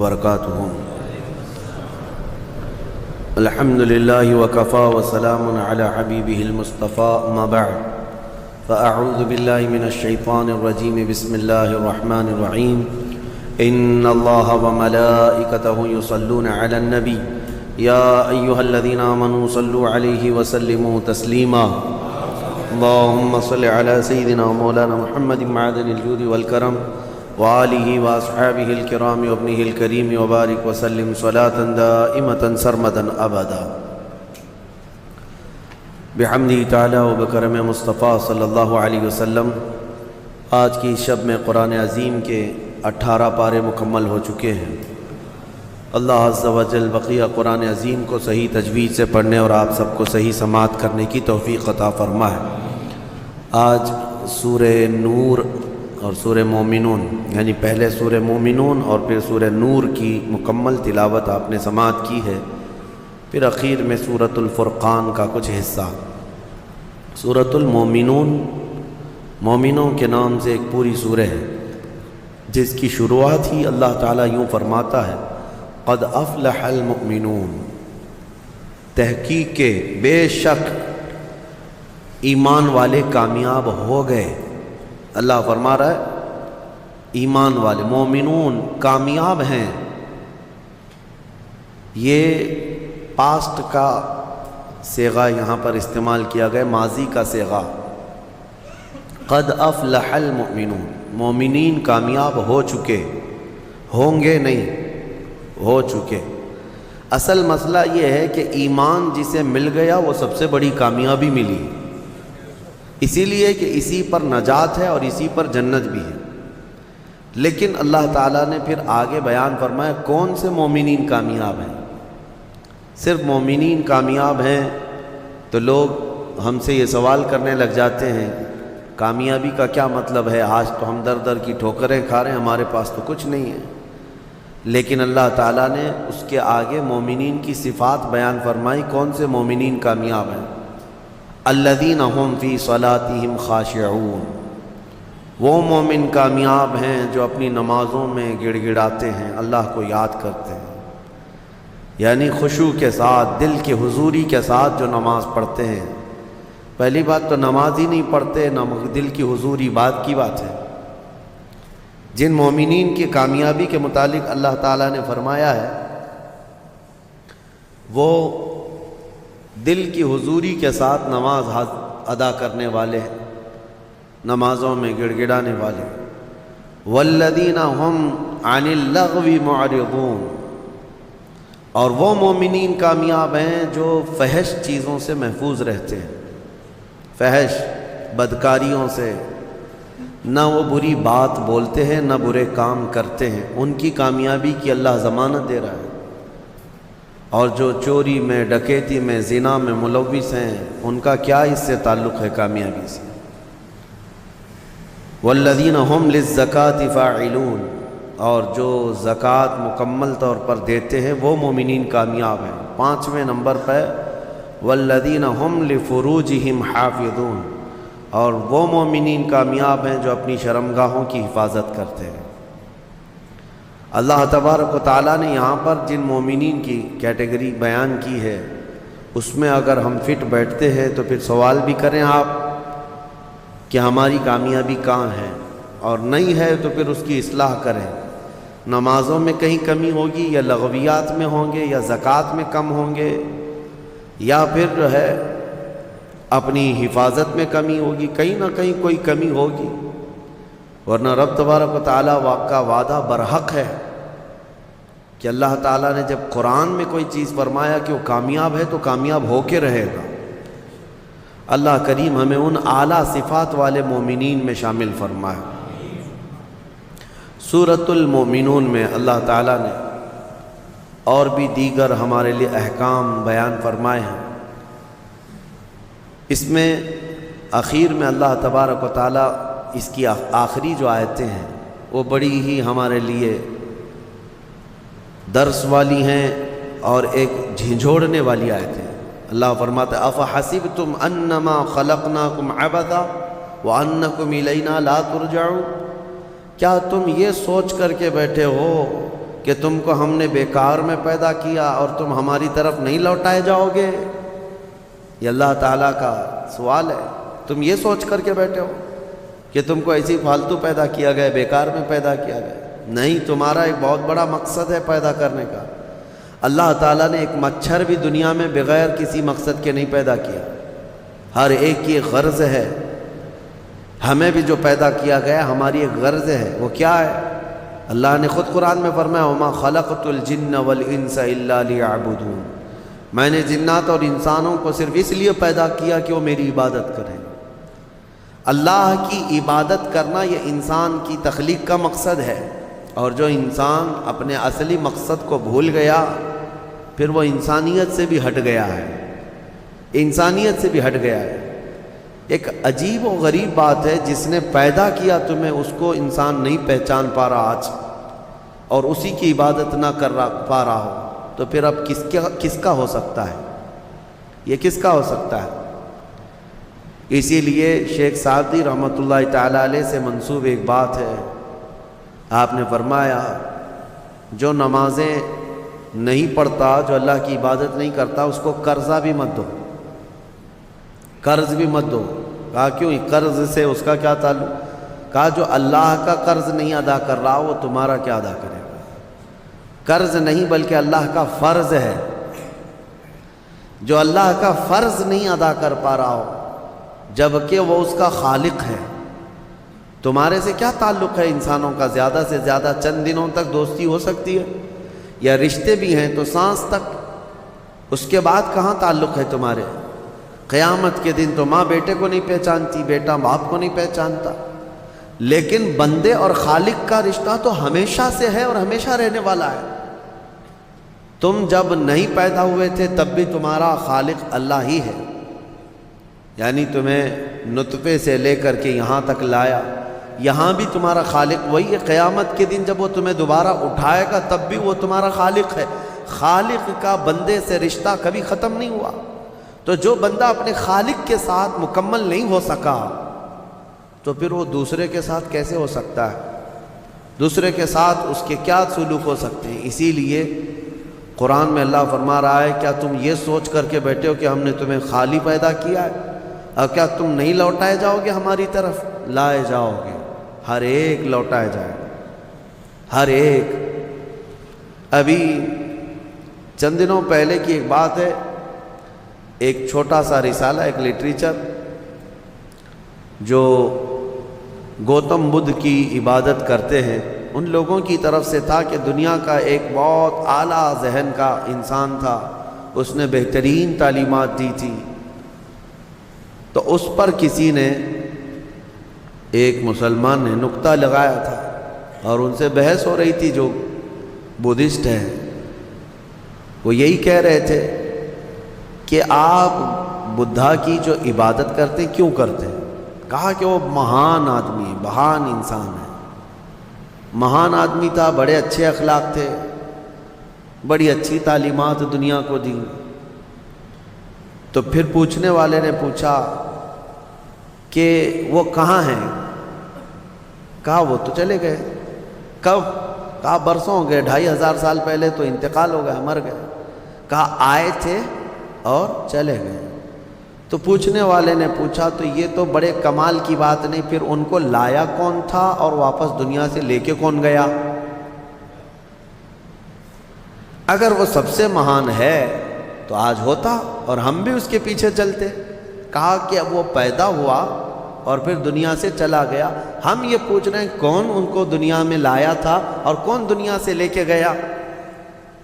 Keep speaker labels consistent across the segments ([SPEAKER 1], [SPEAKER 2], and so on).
[SPEAKER 1] وبرکاتہ۔ الحمد للہ وکفا وسلام علی حبیبہ المصطفیٰ، اما بعد فاعوذ باللہ من الشیطان الرجیم، بسم اللہ الرحمن الرحیم۔ ان اللہ وملائکتہ یصلون علی النبی یا ایہا الذین آمنوا صلوا علیہ وسلموا تسلیما۔ اللہم صل علی سیدنا مولانا محمد معدن الجود والکرم وآلہ واصحابہ الکرام وابنہ الکریم وبارک وسلم صلاۃ دائمۃ سرمدا ابدا۔ بحمدہ تعالی وبکرم مصطفیٰ صلی اللہ علیہ وسلم۔ آج کی شب میں قرآن عظیم کے 18 پارے مکمل ہو چکے ہیں۔ اللہ عز و جل بقیہ قرآن عظیم کو صحیح تجوید سے پڑھنے اور آپ سب کو صحیح سماعت کرنے کی توفیق عطا فرمائے۔ آج سورہ نور اور سورہ مومنون، یعنی پہلے سورہ مومنون اور پھر سورہ نور کی مکمل تلاوت آپ نے سماعت کی ہے، پھر اخیر میں سورۃ الفرقان کا کچھ حصہ۔ سورۃ المومنون مومنوں کے نام سے ایک پوری سورہ ہے، جس کی شروعات ہی اللہ تعالیٰ یوں فرماتا ہے، قد افلح المؤمنون، تحقیق کے بے شک ایمان والے کامیاب ہو گئے۔ اللہ فرما رہا ہے ایمان والے مومنون کامیاب ہیں۔ یہ پاسٹ کا صیغہ یہاں پر استعمال کیا گیا، ماضی کا صیغہ۔ قد افلح المؤمنون، مومنین کامیاب ہو چکے، ہوں گے نہیں، ہو چکے۔ اصل مسئلہ یہ ہے کہ ایمان جسے مل گیا وہ سب سے بڑی کامیابی ملی، اسی لیے کہ اسی پر نجات ہے اور اسی پر جنت بھی ہے۔ لیکن اللہ تعالیٰ نے پھر آگے بیان فرمایا کون سے مومنین کامیاب ہیں۔ صرف مومنین کامیاب ہیں تو لوگ ہم سے یہ سوال کرنے لگ جاتے ہیں کامیابی کا کیا مطلب ہے؟ آج تو ہم در در کی ٹھوکریں کھا رہے ہیں، ہمارے پاس تو کچھ نہیں ہے۔ لیکن اللہ تعالیٰ نے اس کے آگے مومنین کی صفات بیان فرمائی، کون سے مومنین کامیاب ہیں۔ الذین هم فی صلاتہم خاشعون، وہ مومن کامیاب ہیں جو اپنی نمازوں میں گڑ گڑاتے ہیں، اللہ کو یاد کرتے ہیں، یعنی خشوع کے ساتھ، دل کی حضوری کے ساتھ جو نماز پڑھتے ہیں۔ پہلی بات تو نماز ہی نہیں پڑھتے، دل کی حضوری بات کی بات ہے۔ جن مومنین کی کامیابی کے متعلق اللہ تعالیٰ نے فرمایا ہے وہ دل کی حضوری کے ساتھ نماز ادا کرنے والے ہیں، نمازوں میں گڑ گڑانے والے۔ والذین هم عن اللغو معرضون، اور وہ مومنین کامیاب ہیں جو فحش چیزوں سے محفوظ رہتے ہیں، فحش بدکاریوں سے، نہ وہ بری بات بولتے ہیں نہ برے کام کرتے ہیں، ان کی کامیابی کی اللہ ضمانت دے رہا ہے۔ اور جو چوری میں، ڈکیتی میں، زنا میں ملوث ہیں، ان کا کیا اس سے تعلق ہے کامیابی سے؟ والذین هم للزکاة فاعلون، اور جو زکوٰۃ مکمل طور پر دیتے ہیں وہ مومنین کامیاب ہیں۔ 5ویں نمبر پہ والذین هم لفروجہم حافظون، اور وہ مومنین کامیاب ہیں جو اپنی شرمگاہوں کی حفاظت کرتے ہیں۔ اللہ تبارک و تعالیٰ نے یہاں پر جن مومنین کی کیٹیگری بیان کی ہے اس میں اگر ہم فٹ بیٹھتے ہیں تو پھر سوال بھی کریں آپ کہ ہماری کامیابی کہاں ہے، اور نہیں ہے تو پھر اس کی اصلاح کریں۔ نمازوں میں کہیں کمی ہوگی، یا لغویات میں ہوں گے، یا زکوٰۃ میں کم ہوں گے، یا پھر جو ہے اپنی حفاظت میں کمی ہوگی، کہیں نہ کہیں کوئی کمی ہوگی، ورنہ رب تبارک و تعالیٰ کا وعدہ برحق ہے کہ اللہ تعالیٰ نے جب قرآن میں کوئی چیز فرمایا کہ وہ کامیاب ہے تو کامیاب ہو کے رہے گا۔ اللہ کریم ہمیں ان اعلیٰ صفات والے مومنین میں شامل فرمائے۔ سورۃ المومنون میں اللہ تعالیٰ نے اور بھی دیگر ہمارے لیے احکام بیان فرمائے ہیں۔ اس میں اخیر میں اللہ تبارک و تعالیٰ اس کی آخری جو آیتیں ہیں وہ بڑی ہی ہمارے لیے درس والی ہیں اور ایک جھنجھوڑنے والی آیتیں ہیں۔ اللہ فرماتا ہے افحسبتم انما خلقناکم عبثا وانکم الینا لا ترجعون، کیا تم یہ سوچ کر کے بیٹھے ہو کہ تم کو ہم نے بیکار میں پیدا کیا اور تم ہماری طرف نہیں لوٹائے جاؤ گے؟ یہ اللہ تعالیٰ کا سوال ہے۔ تم یہ سوچ کر کے بیٹھے ہو کہ تم کو ایسی فالتو پیدا کیا گیا، بیکار میں پیدا کیا گیا؟ نہیں، تمہارا ایک بہت بڑا مقصد ہے پیدا کرنے کا۔ اللہ تعالیٰ نے ایک مچھر بھی دنیا میں بغیر کسی مقصد کے نہیں پیدا کیا، ہر ایک کی ایک غرض ہے۔ ہمیں بھی جو پیدا کیا گیا ہماری ایک غرض ہے، وہ کیا ہے؟ اللہ نے خود قرآن میں فرمایا وَمَا خَلَقْتُ الْجِنَّ وَالْإِنسَ إِلَّا لِيَعْبُدُونَ، میں نے جنات اور انسانوں کو صرف اس لیے پیدا کیا کہ وہ میری عبادت کریں۔ اللہ کی عبادت کرنا یہ انسان کی تخلیق کا مقصد ہے، اور جو انسان اپنے اصلی مقصد کو بھول گیا پھر وہ انسانیت سے بھی ہٹ گیا ہے، انسانیت سے بھی ہٹ گیا ہے۔ ایک عجیب و غریب بات ہے، جس نے پیدا کیا تمہیں اس کو انسان نہیں پہچان پا رہا آج، اور اسی کی عبادت نہ کر پا رہا ہو، تو پھر اب کس کا ہو سکتا ہے؟ یہ کس کا ہو سکتا ہے؟ اسی لیے شیخ سعدی رحمۃ اللہ تعالیٰ علیہ سے منسوب ایک بات ہے، آپ نے فرمایا جو نمازیں نہیں پڑھتا، جو اللہ کی عبادت نہیں کرتا، اس کو قرضہ بھی مت دو، قرض بھی مت دو۔ کہا کیوں؟ قرض سے اس کا کیا تعلق؟ کہا جو اللہ کا قرض نہیں ادا کر رہا وہ تمہارا کیا ادا کرے گا؟ قرض نہیں بلکہ اللہ کا فرض ہے، جو اللہ کا فرض نہیں ادا کر پا رہا ہو جبکہ وہ اس کا خالق ہے۔ تمہارے سے کیا تعلق ہے انسانوں کا؟ زیادہ سے زیادہ چند دنوں تک دوستی ہو سکتی ہے، یا رشتے بھی ہیں تو سانس تک، اس کے بعد کہاں تعلق ہے تمہارے؟ قیامت کے دن تو ماں بیٹے کو نہیں پہچانتی، بیٹا باپ کو نہیں پہچانتا، لیکن بندے اور خالق کا رشتہ تو ہمیشہ سے ہے اور ہمیشہ رہنے والا ہے۔ تم جب نہیں پیدا ہوئے تھے تب بھی تمہارا خالق اللہ ہی ہے، یعنی تمہیں نطفے سے لے کر کے یہاں تک لایا، یہاں بھی تمہارا خالق وہی ہے۔ قیامت کے دن جب وہ تمہیں دوبارہ اٹھائے گا تب بھی وہ تمہارا خالق ہے۔ خالق کا بندے سے رشتہ کبھی ختم نہیں ہوا۔ تو جو بندہ اپنے خالق کے ساتھ مکمل نہیں ہو سکا تو پھر وہ دوسرے کے ساتھ کیسے ہو سکتا ہے؟ دوسرے کے ساتھ اس کے کیا سلوک ہو سکتے ہیں؟ اسی لیے قرآن میں اللہ فرما رہا ہے کیا تم یہ سوچ کر کے بیٹھے ہو کہ ہم نے تمہیں خالی پیدا کیا ہے، اور کیا تم نہیں لوٹائے جاؤ گے ہماری طرف؟ لائے جاؤ گے، ہر ایک لوٹائے جائے گا، ہر ایک۔ ابھی چند دنوں پہلے کی ایک بات ہے، ایک چھوٹا سا رسالہ، ایک لٹریچر جو گوتم بدھ کی عبادت کرتے ہیں ان لوگوں کی طرف سے تھا کہ دنیا کا ایک بہت اعلیٰ ذہن کا انسان تھا، اس نے بہترین تعلیمات دی تھی، تو اس پر کسی نے، ایک مسلمان نے نکتہ لگایا تھا اور ان سے بحث ہو رہی تھی جو بدھسٹ ہیں۔ وہ یہی کہہ رہے تھے کہ آپ بدھا کی جو عبادت کرتے ہیں کیوں کرتے ہیں؟ کہا کہ وہ مہان آدمی ہے، مہان انسان ہے، مہان آدمی تھا، بڑے اچھے اخلاق تھے، بڑی اچھی تعلیمات دنیا کو دی۔ تو پھر پوچھنے والے نے پوچھا کہ وہ کہاں ہیں؟ کہا وہ تو چلے گئے۔ کب؟ کہا برسوں ہو گئے، 2500 سال پہلے تو انتقال ہو گیا، مر گئے۔ کہا آئے تھے اور چلے گئے۔ تو پوچھنے والے نے پوچھا تو یہ تو بڑے کمال کی بات نہیں، پھر ان کو لایا کون تھا اور واپس دنیا سے لے کے کون گیا؟ اگر وہ سب سے مہان ہے تو آج ہوتا اور ہم بھی اس کے پیچھے چلتے۔ کہا کہ اب وہ پیدا ہوا اور پھر دنیا سے چلا گیا، ہم یہ پوچھ رہے ہیں کون ان کو دنیا میں لایا تھا اور کون دنیا سے لے کے گیا؟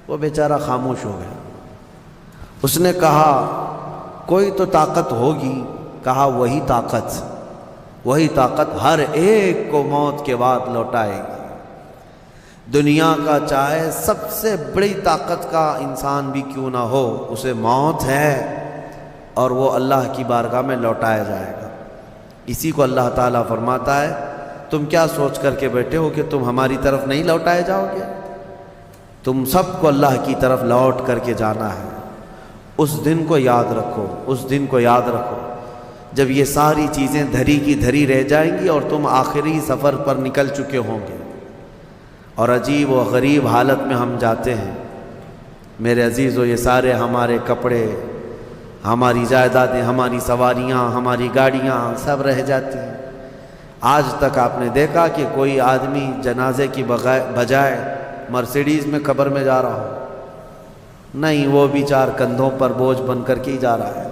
[SPEAKER 1] وہ بیچارہ خاموش ہو گیا۔ اس نے کہا کوئی تو طاقت ہوگی۔ کہا وہی طاقت ہر ایک کو موت کے بعد لوٹائے گی۔ دنیا کا چاہے سب سے بڑی طاقت کا انسان بھی کیوں نہ ہو، اسے موت ہے اور وہ اللہ کی بارگاہ میں لوٹایا جائے گا۔ اسی کو اللہ تعالیٰ فرماتا ہے تم کیا سوچ کر کے بیٹھے ہو کہ تم ہماری طرف نہیں لوٹائے جاؤ گے؟ تم سب کو اللہ کی طرف لوٹ کر کے جانا ہے۔ اس دن کو یاد رکھو، اس دن کو یاد رکھو جب یہ ساری چیزیں دھری کی دھری رہ جائیں گی اور تم آخری سفر پر نکل چکے ہوں گے، اور عجیب و غریب حالت میں ہم جاتے ہیں۔ میرے عزیزو، یہ سارے ہمارے کپڑے، ہماری جائیدادیں، ہماری سواریاں، ہماری گاڑیاں سب رہ جاتی ہیں۔ آج تک آپ نے دیکھا کہ کوئی آدمی جنازے کی بجائے مرسیڈیز میں قبر میں جا رہا ہو؟ نہیں، وہ بھی چار کندھوں پر بوجھ بن کر کے ہی جا رہا ہے۔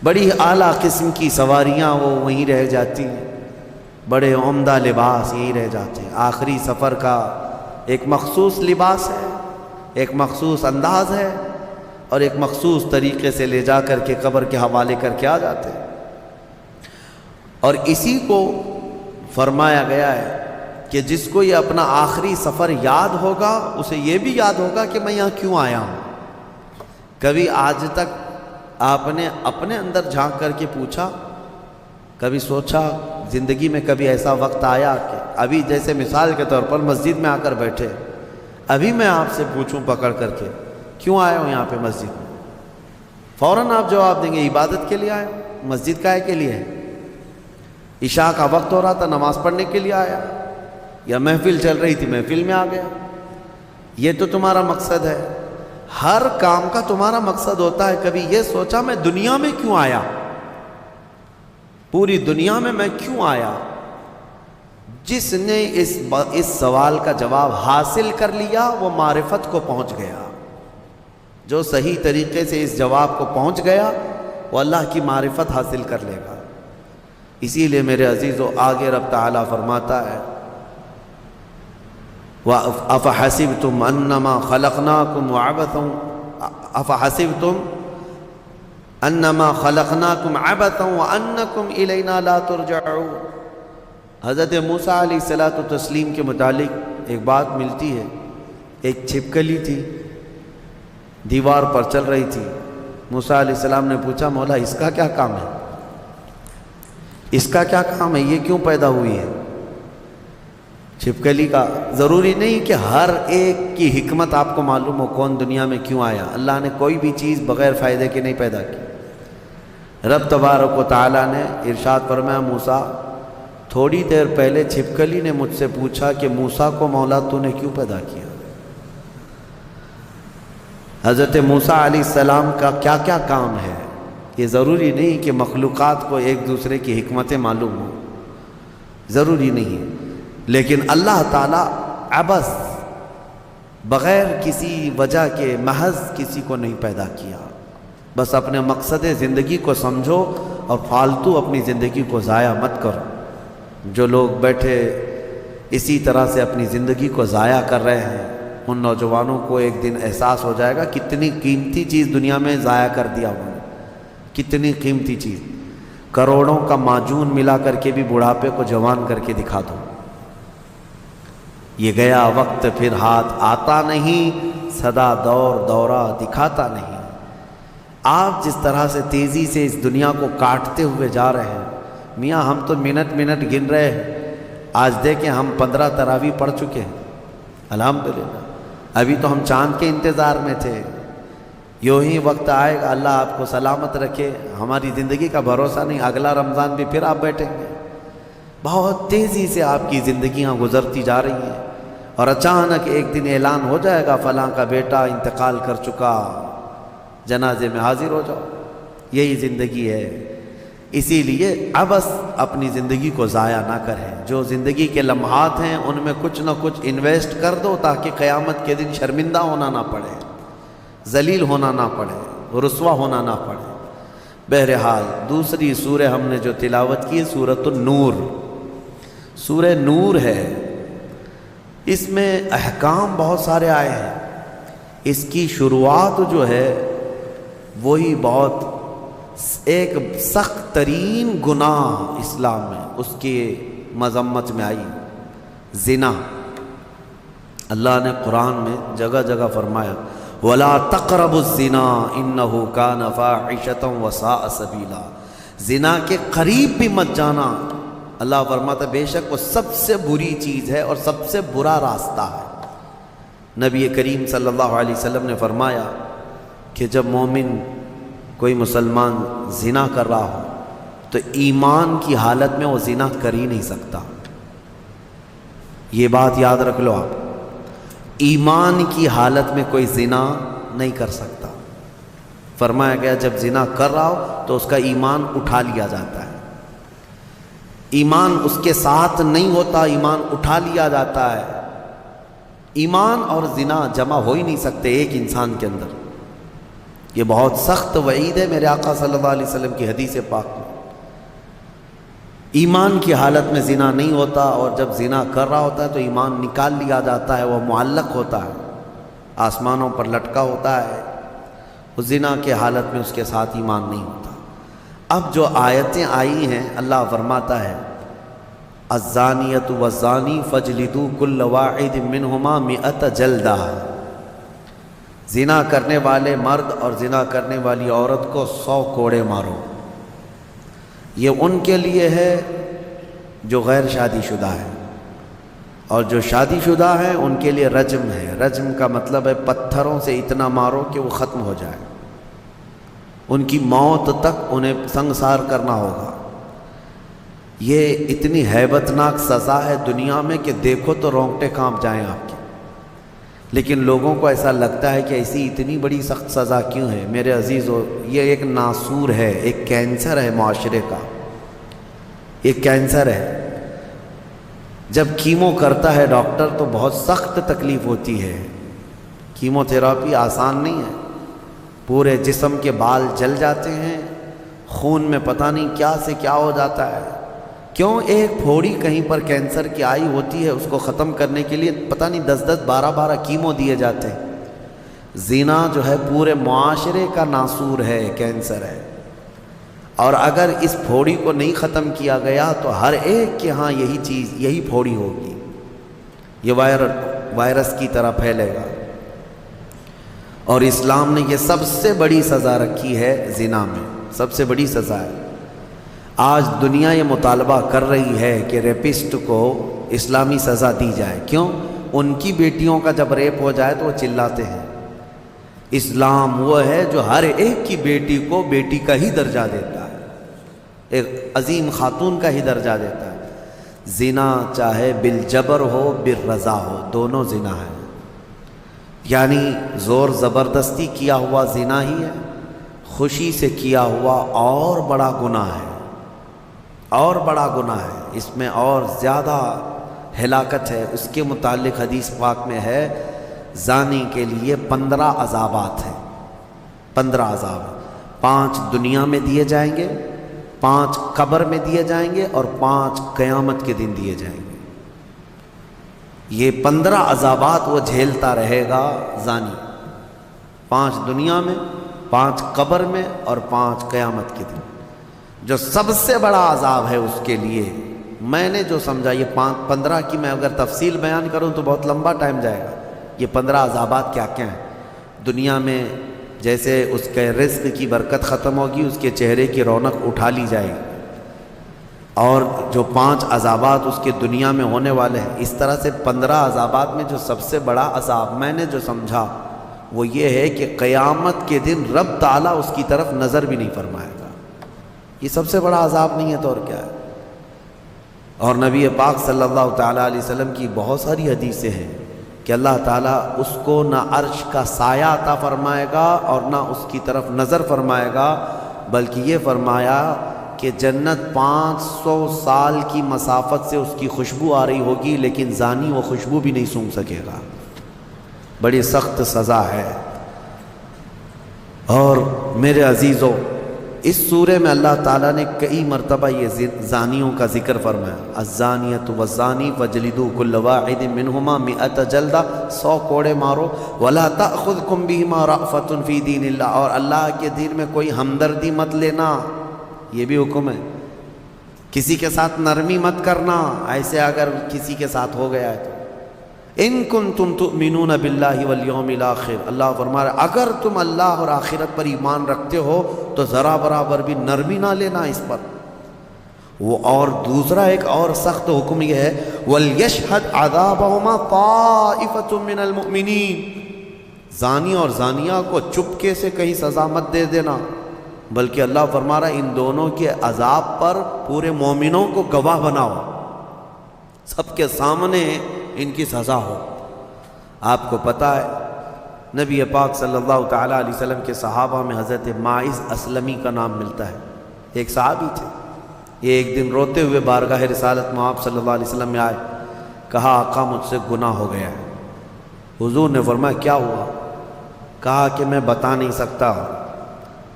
[SPEAKER 1] بڑی اعلیٰ قسم کی سواریاں وہ وہیں رہ جاتی ہیں، بڑے عمدہ لباس یہیں رہ جاتے ہیں۔ آخری سفر کا ایک مخصوص لباس ہے، ایک مخصوص انداز ہے، اور ایک مخصوص طریقے سے لے جا کر کے قبر کے حوالے کر کے آ جاتے ہیں۔ اور اسی کو فرمایا گیا ہے کہ جس کو یہ اپنا آخری سفر یاد ہوگا، اسے یہ بھی یاد ہوگا کہ میں یہاں کیوں آیا ہوں۔ کبھی آج تک آپ نے اپنے اندر جھانک کر کے پوچھا، کبھی سوچا زندگی میں کبھی ایسا وقت آیا کہ ابھی جیسے مثال کے طور پر مسجد میں آ کر بیٹھے، ابھی میں آپ سے پوچھوں پکڑ کر کے کیوں آئے ہو یہاں پہ مسجد میں، فوراً آپ جواب دیں گے عبادت کے لیے آئے ہو۔ مسجد کائے کے لیے ہے؟ عشاء کا وقت ہو رہا تھا، نماز پڑھنے کے لیے آیا، یا محفل چل رہی تھی محفل میں آ گیا۔ یہ تو تمہارا مقصد ہے، ہر کام کا تمہارا مقصد ہوتا ہے۔ کبھی یہ سوچا میں دنیا میں کیوں آیا، پوری دنیا میں کیوں آیا؟ جس نے اس سوال کا جواب حاصل کر لیا وہ معرفت کو پہنچ گیا۔ جو صحیح طریقے سے اس جواب کو پہنچ گیا وہ اللہ کی معرفت حاصل کر لے گا۔ اسی لیے میرے عزیزو، آگے رب تعالیٰ فرماتا ہے أَفَحَسِبْتُمْ أَنَّمَا خَلَقْنَاكُمْ عَبَثًا أَفَحَسِبْتُمْ أَنَّمَا خَلَقْنَاكُمْ عَبَثًا وَأَنَّكُمْ إِلَيْنَا لَا تُرْجَعُونَ۔ حضرت موسیٰ علیہ الصلوۃ والتسلیم کے متعلق ایک بات ملتی ہے۔ ایک چھپکلی تھی، دیوار پر چل رہی تھی۔ موسیٰ علیہ السلام نے پوچھا، مولا اس کا کیا کام ہے، اس کا کیا کام ہے، یہ کیوں پیدا ہوئی ہے؟ چھپکلی کا ضروری نہیں کہ ہر ایک کی حکمت آپ کو معلوم ہو، کون دنیا میں کیوں آیا۔ اللہ نے کوئی بھی چیز بغیر فائدے کے نہیں پیدا کی۔ رب تبارک و تعالیٰ نے ارشاد فرمایا، موسیٰ تھوڑی دیر پہلے چھپکلی نے مجھ سے پوچھا کہ موسیٰ کو مولا تو نے کیوں پیدا کیا؟ حضرت موسیٰ علیہ السلام کا کیا کیا کام ہے؟ یہ ضروری نہیں کہ مخلوقات کو ایک دوسرے کی حکمتیں معلوم ہوں، ضروری نہیں، لیکن اللہ تعالیٰ عبث بغیر کسی وجہ کے محض کسی کو نہیں پیدا کیا۔ بس اپنے مقصد زندگی کو سمجھو اور فالتو اپنی زندگی کو ضائع مت کرو۔ جو لوگ بیٹھے اسی طرح سے اپنی زندگی کو ضائع کر رہے ہیں، ان نوجوانوں کو ایک دن احساس ہو جائے گا کتنی قیمتی چیز دنیا میں ضائع کر دیا انہوں نے، کتنی قیمتی چیز۔ کروڑوں کا معجون ملا کر کے بھی بڑھاپے کو جوان کر کے دکھا دو۔ یہ گیا وقت پھر ہاتھ آتا نہیں، سدا دور دورہ دکھاتا نہیں۔ آپ جس طرح سے تیزی سے اس دنیا کو کاٹتے ہوئے جا رہے ہیں، میاں ہم تو منٹ منٹ گن رہے ہیں۔ آج دیکھیں ہم 15 تراویح پڑھ چکے ہیں الحمدللہ، ابھی تو ہم چاند کے انتظار میں تھے۔ یوں ہی وقت آئے گا، اللہ آپ کو سلامت رکھے، ہماری زندگی کا بھروسہ نہیں، اگلا رمضان بھی پھر آپ بیٹھیں گے۔ بہت تیزی سے آپ کی زندگیاں گزرتی جا رہی ہیں، اور اچانک ایک دن اعلان ہو جائے گا فلاں کا بیٹا انتقال کر چکا، جنازے میں حاضر ہو جاؤ۔ یہی زندگی ہے۔ اسی لیے عبث اپنی زندگی کو ضائع نہ کریں۔ جو زندگی کے لمحات ہیں ان میں کچھ نہ کچھ انویسٹ کر دو تاکہ قیامت کے دن شرمندہ ہونا نہ پڑے، ذلیل ہونا نہ پڑے، رسوا ہونا نہ پڑے۔ بہرحال دوسری سورہ ہم نے جو تلاوت کی ہے سورۃ النور، سورہ نور ہے۔ اس میں احکام بہت سارے آئے ہیں۔ اس کی شروعات جو ہے وہی بہت ایک سخت ترین گناہ اسلام میں اس کی مذمت میں آئی، زنا۔ اللہ نے قرآن میں جگہ جگہ فرمایا وَلَا تَقْرَبُوا الزِّنَا إِنَّهُ كَانَ فَاحِشَةً وَسَاءَ سَبِيلًا، زنا کے قریب بھی مت جانا۔ اللہ فرماتا بے شک وہ سب سے بری چیز ہے اور سب سے برا راستہ ہے۔ نبی کریم صلی اللہ علیہ وسلم نے فرمایا کہ جب مومن کوئی مسلمان زنا کر رہا ہو تو ایمان کی حالت میں وہ زنا کر ہی نہیں سکتا۔ یہ بات یاد رکھ لو آپ، ایمان کی حالت میں کوئی زنا نہیں کر سکتا۔ فرمایا گیا جب زنا کر رہا ہو تو اس کا ایمان اٹھا لیا جاتا ہے، ایمان اس کے ساتھ نہیں ہوتا، ایمان اٹھا لیا جاتا ہے۔ ایمان اور زنا جمع ہو ہی نہیں سکتے ایک انسان کے اندر۔ یہ بہت سخت وعید ہے میرے آقا صلی اللہ علیہ وسلم کی حدیث پاک میں۔ ایمان کی حالت میں زنا نہیں ہوتا، اور جب زنا کر رہا ہوتا ہے تو ایمان نکال لیا جاتا ہے، وہ معلق ہوتا ہے، آسمانوں پر لٹکا ہوتا ہے۔ اس زنا کے حالت میں اس کے ساتھ ایمان نہیں ہوتا۔ اب جو آیتیں آئی ہیں، اللہ فرماتا ہے الزانیۃ والزانی فاجلدوا کل واحد منہما 100 جلدہ، زنا کرنے والے مرد اور زنا کرنے والی عورت کو 100 کوڑے مارو۔ یہ ان کے لیے ہے جو غیر شادی شدہ ہے، اور جو شادی شدہ ہیں ان کے لیے رجم ہے۔ رجم کا مطلب ہے پتھروں سے اتنا مارو کہ وہ ختم ہو جائے، ان کی موت تک انہیں سنگسار کرنا ہوگا۔ یہ اتنی ہیبت ناک سزا ہے دنیا میں کہ دیکھو تو رونگٹے کانپ جائیں آپ کے، لیکن لوگوں کو ایسا لگتا ہے کہ ایسی اتنی بڑی سخت سزا کیوں ہے؟ میرے عزیزو، یہ ایک ناسور ہے، ایک کینسر ہے معاشرے کا، ایک کینسر ہے۔ جب کیمو کرتا ہے ڈاکٹر تو بہت سخت تکلیف ہوتی ہے، کیمو تھراپی آسان نہیں ہے، پورے جسم کے بال جل جاتے ہیں، خون میں پتہ نہیں کیا سے کیا ہو جاتا ہے۔ کیوں؟ ایک پھوڑی کہیں پر کینسر کی آئی ہوتی ہے، اس کو ختم کرنے کے لیے پتہ نہیں 10 12 کیمو دیے جاتے ہیں۔ زنا جو ہے پورے معاشرے کا ناسور ہے، کینسر ہے، اور اگر اس پھوڑی کو نہیں ختم کیا گیا تو ہر ایک کے ہاں یہی چیز، یہی پھوڑی ہوگی، یہ وائرس کی طرح پھیلے گا۔ اور اسلام نے یہ سب سے بڑی سزا رکھی ہے زنا میں، سب سے بڑی سزا ہے۔ آج دنیا یہ مطالبہ کر رہی ہے کہ ریپسٹ کو اسلامی سزا دی جائے۔ کیوں؟ ان کی بیٹیوں کا جب ریپ ہو جائے تو وہ چلاتے ہیں۔ اسلام وہ ہے جو ہر ایک کی بیٹی کو بیٹی کا ہی درجہ دیتا ہے، ایک عظیم خاتون کا ہی درجہ دیتا ہے۔ زنا چاہے بالجبر ہو بالرضا ہو، دونوں زنا ہے، یعنی زور زبردستی کیا ہوا زنا ہی ہے، خوشی سے کیا ہوا اور بڑا گناہ ہے، اور بڑا گناہ ہے، اس میں اور زیادہ ہلاکت ہے۔ اس کے متعلق حدیث پاک میں ہے زانی کے لیے 15 عذابات ہیں، 15 عذاب، 5 دنیا میں دیے جائیں گے، 5 قبر میں دیے جائیں گے، اور 5 قیامت کے دن دیے جائیں گے۔ یہ 15 عذابات وہ جھیلتا رہے گا زانی، 5 دنیا میں، 5 قبر میں، اور 5 قیامت کے دن۔ جو سب سے بڑا عذاب ہے اس کے لیے، میں نے جو سمجھا، یہ 15 کی میں اگر تفصیل بیان کروں تو بہت لمبا ٹائم جائے گا۔ یہ 15 عذابات کیا کیا ہیں؟ دنیا میں جیسے اس کے رزق کی برکت ختم ہوگی، اس کے چہرے کی رونق اٹھا لی جائے گی، اور جو 5 عذابات اس کے دنیا میں ہونے والے ہیں، اس طرح سے 15 عذابات میں جو سب سے بڑا عذاب میں نے جو سمجھا وہ یہ ہے کہ قیامت کے دن رب تعالیٰ اس کی طرف نظر بھی نہیں فرمائے گا۔ یہ سب سے بڑا عذاب نہیں ہے تو اور کیا ہے؟ اور نبی پاک صلی اللہ تعالیٰ علیہ وسلم کی بہت ساری حدیثیں ہیں کہ اللہ تعالیٰ اس کو نہ عرش کا سایہ عطا فرمائے گا اور نہ اس کی طرف نظر فرمائے گا، بلکہ یہ فرمایا کہ جنت 500 سال کی مسافت سے اس کی خوشبو آ رہی ہوگی، لیکن زانی وہ خوشبو بھی نہیں سونگھ سکے گا۔ بڑی سخت سزا ہے۔ اور میرے عزیزو، اس سورے میں اللہ تعالیٰ نے کئی مرتبہ یہ زانیوں کا ذکر فرمایا، الزانیۃ والزانی فاجلدوا کل واحد منہما 100 جلدہ، 100 کوڑے مارو، ولا تأخذکم بہما رأفۃ فی دین اللہ، اور اللہ کے دین میں کوئی ہمدردی مت لینا، یہ بھی حکم ہے۔ کسی کے ساتھ نرمی مت کرنا، ایسے اگر کسی کے ساتھ ہو گیا ہے تو ان کنتم تؤمنون باللہ والیوم الاخر، اللہ فرما رہا ہے اگر تم اللہ اور آخرت پر ایمان رکھتے ہو تو ذرا برابر بھی نرمی نہ لینا اس پر۔ وہ اور دوسرا ایک اور سخت حکم یہ ہے، وَلْيَشْهَدْ عَذَابَهُمَا طَائِفَةٌ مِّنَ الْمُؤْمِنِينَ، زانی اور زانیہ کو چپکے سے کہیں سزا مت دے دینا، بلکہ اللہ فرما رہا ہے ان دونوں کے عذاب پر پورے مومنوں کو گواہ بناؤ، سب کے سامنے ان کی سزا ہو۔ آپ کو پتہ ہے نبی پاک صلی اللہ تعالیٰ علیہ وسلم کے صحابہ میں حضرت ماعز اسلمی کا نام ملتا ہے، ایک صحابی تھے۔ یہ ایک دن روتے ہوئے بارگاہ رسالت میں آپ صلی اللہ علیہ وسلم میں آئے، کہا آقا مجھ سے گناہ ہو گیا ہے۔ حضور نے فرمایا کیا ہوا؟ کہا کہ میں بتا نہیں سکتا۔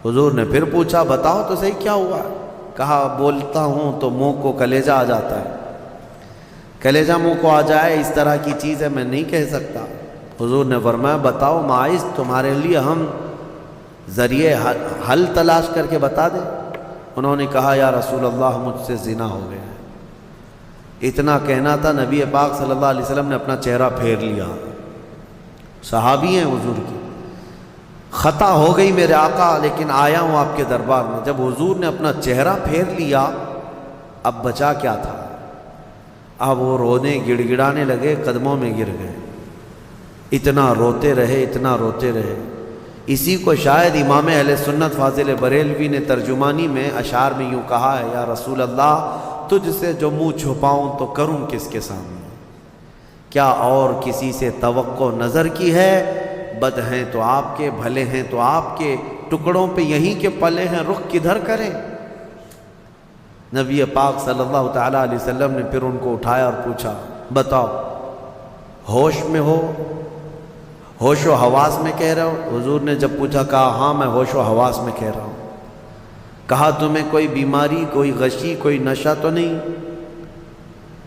[SPEAKER 1] حضور نے پھر پوچھا بتاؤ تو صحیح کیا ہوا؟ کہا بولتا ہوں تو منہ کو کلیجہ آ جاتا ہے، کلیجہ منہ کو آ جائے اس طرح کی چیز ہے میں نہیں کہہ سکتا۔ حضور نے فرمایا بتاؤ ماعز تمہارے لیے ہم ذریعے حل تلاش کر کے بتا دیں؟ انہوں نے کہا یا رسول اللہ مجھ سے زنا ہو گیا ہے۔ اتنا کہنا تھا نبی پاک صلی اللہ علیہ وسلم نے اپنا چہرہ پھیر لیا۔ صحابی ہیں حضور کی، خطا ہو گئی میرے آقا لیکن آیا ہوں آپ کے دربار میں۔ جب حضور نے اپنا چہرہ پھیر لیا اب بچا کیا تھا؟ اب وہ رونے گڑ گڑانے لگے، قدموں میں گر گئے، اتنا روتے رہے اتنا روتے رہے۔ اسی کو شاید امام اہل سنت فاضل بریلوی نے ترجمانی میں اشعار میں یوں کہا ہے، یا رسول اللہ تجھ سے جو منہ چھپاؤں تو کروں کس کے سامنے؟ کیا اور کسی سے توقع نظر کی ہے؟ بد ہیں تو آپ کے، بھلے ہیں تو آپ کے، ٹکڑوں پہ یہیں کے پلے ہیں، رخ کدھر کریں؟ نبی پاک صلی اللہ تعالیٰ علیہ وسلم نے پھر ان کو اٹھایا اور پوچھا بتاؤ ہوش میں ہو، ہوش و حواس میں کہہ رہے ہو؟ حضور نے جب پوچھا کہا ہاں میں ہوش و حواس میں کہہ رہا ہوں۔ کہا تمہیں کوئی بیماری، کوئی غشی، کوئی نشہ تو نہیں؟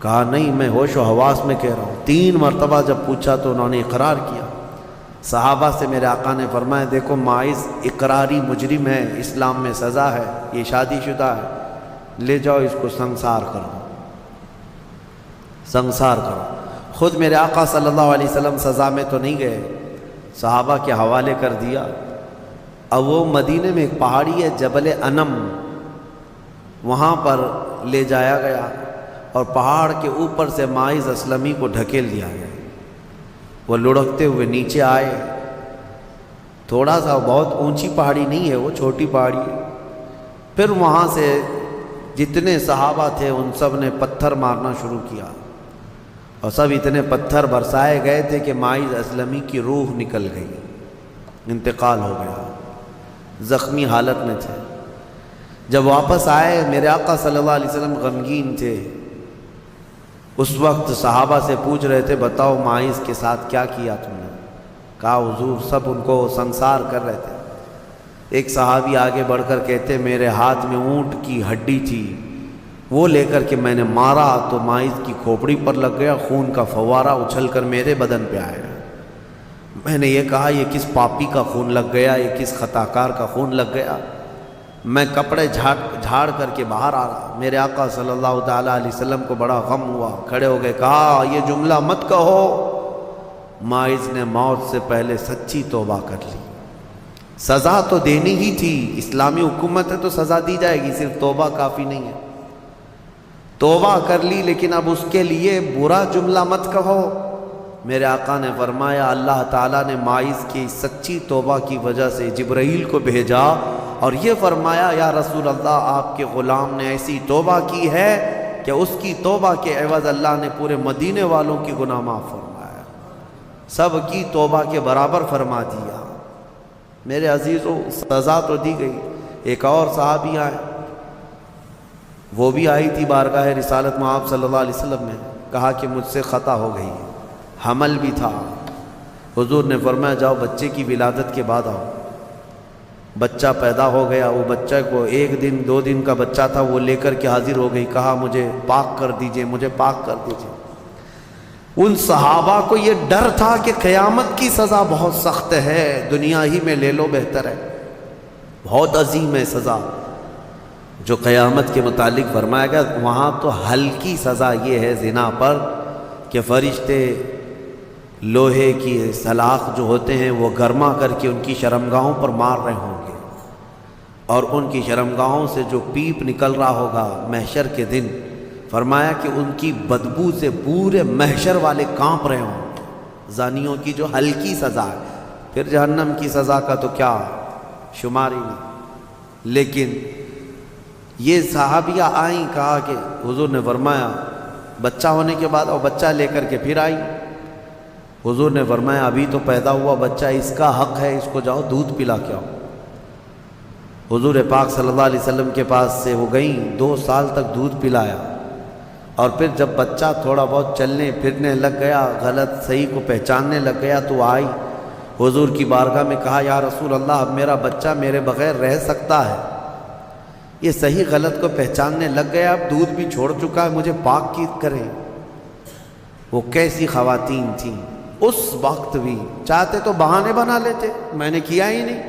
[SPEAKER 1] کہا نہیں میں ہوش و حواس میں کہہ رہا ہوں۔ 3 مرتبہ جب پوچھا تو انہوں نے اقرار کیا۔ صحابہ سے میرے آقا نے فرمایا دیکھو ماعز اقراری مجرم ہے، اسلام میں سزا ہے، یہ شادی شدہ ہے، لے جاؤ اس کو سنسار کرو، سنسار کرو۔ خود میرے آقا صلی اللہ علیہ وسلم سزا میں تو نہیں گئے، صحابہ کے حوالے کر دیا۔ اب وہ مدینے میں ایک پہاڑی ہے جبل انم، وہاں پر لے جایا گیا اور پہاڑ کے اوپر سے ماعز اسلمی کو ڈھکیل دیا گیا۔ وہ لڑکتے ہوئے نیچے آئے، تھوڑا سا بہت اونچی پہاڑی نہیں ہے، وہ چھوٹی پہاڑی ہے۔ پھر وہاں سے جتنے صحابہ تھے ان سب نے پتھر مارنا شروع کیا اور سب اتنے پتھر برسائے گئے تھے کہ ماعز اسلمی کی روح نکل گئی، انتقال ہو گیا، زخمی حالت میں تھے۔ جب واپس آئے میرے آقا صلی اللہ علیہ وسلم غمگین تھے۔ اس وقت صحابہ سے پوچھ رہے تھے بتاؤ ماعز کے ساتھ کیا کیا تم نے؟ کہا حضور سب ان کو سنسار کر رہے تھے۔ ایک صحابی آگے بڑھ کر کہتے میرے ہاتھ میں اونٹ کی ہڈی تھی، وہ لے کر کے میں نے مارا تو ماعز کی کھوپڑی پر لگ گیا، خون کا فوارہ اچھل کر میرے بدن پہ آیا۔ میں نے یہ کہا یہ کس پاپی کا خون لگ گیا، یہ کس خطا کار کا خون لگ گیا؟ میں کپڑے جھاڑ کر کے باہر آ رہا۔ میرے آقا صلی اللہ تعالیٰ علیہ وسلم کو بڑا غم ہوا، کھڑے ہو گئے، کہا یہ جملہ مت کہو، ماعز نے موت سے پہلے سچی توبہ کر لی۔ سزا تو دینی ہی تھی، اسلامی حکومت ہے تو سزا دی جائے گی، صرف توبہ کافی نہیں ہے۔ توبہ کر لی لیکن اب اس کے لیے برا جملہ مت کہو۔ میرے آقا نے فرمایا اللہ تعالیٰ نے ماعز کی سچی توبہ کی وجہ سے جبرائیل کو بھیجا اور یہ فرمایا یا رسول اللہ آپ کے غلام نے ایسی توبہ کی ہے کہ اس کی توبہ کے عوض اللہ نے پورے مدینے والوں کی گناہ معاف فرمایا، سب کی توبہ کے برابر فرما دیا۔ میرے عزیزوں سزا تو دی گئی۔ ایک اور صحابی آئے، وہ بھی آئی تھی بارگاہ رسالت میں آپ صلی اللہ علیہ وسلم نے، کہا کہ مجھ سے خطا ہو گئی، حمل بھی تھا۔ حضور نے فرمایا جاؤ بچے کی ولادت کے بعد آؤ۔ بچہ پیدا ہو گیا، وہ بچہ کو 1 دن 2 دن کا بچہ تھا، وہ لے کر کے حاضر ہو گئی، کہا مجھے پاک کر دیجئے، مجھے پاک کر دیجئے۔ ان صحابہ کو یہ ڈر تھا کہ قیامت کی سزا بہت سخت ہے، دنیا ہی میں لے لو بہتر ہے، بہت عظیم ہے سزا جو قیامت کے متعلق فرمایا گیا۔ وہاں تو ہلکی سزا یہ ہے زنا پر کہ فرشتے لوہے کی سلاخ جو ہوتے ہیں وہ گرما کر کے ان کی شرمگاہوں پر مار رہے ہوں گے، اور ان کی شرمگاہوں سے جو پیپ نکل رہا ہوگا محشر کے دن، فرمایا کہ ان کی بدبو سے پورے محشر والے کانپ رہے ہوں گے۔ زانیوں کی جو ہلکی سزا ہے، پھر جہنم کی سزا کا تو کیا شمار ہی نہیں۔ لیکن یہ صحابیہ آئیں، کہا کہ حضور نے فرمایا بچہ ہونے کے بعد اور بچہ لے کر کے پھر آئی. حضور نے فرمایا ابھی تو پیدا ہوا بچہ، اس کا حق ہے، اس کو جاؤ دودھ پلا کے آؤ. حضور پاک صلی اللہ علیہ وسلم کے پاس سے وہ گئیں، 2 سال تک دودھ پلایا، اور پھر جب بچہ تھوڑا بہت چلنے پھرنے لگ گیا، غلط صحیح کو پہچاننے لگ گیا، تو آئی حضور کی بارگاہ میں، کہا یا رسول اللہ اب میرا بچہ میرے بغیر رہ سکتا ہے؟ یہ صحیح غلط کو پہچاننے لگ گیا، اب دودھ بھی چھوڑ چکا ہے، مجھے پاک کی کریں. وہ کیسی خواتین تھیں اس وقت بھی، چاہتے تو بہانے بنا لیتے، میں نے کیا ہی نہیں،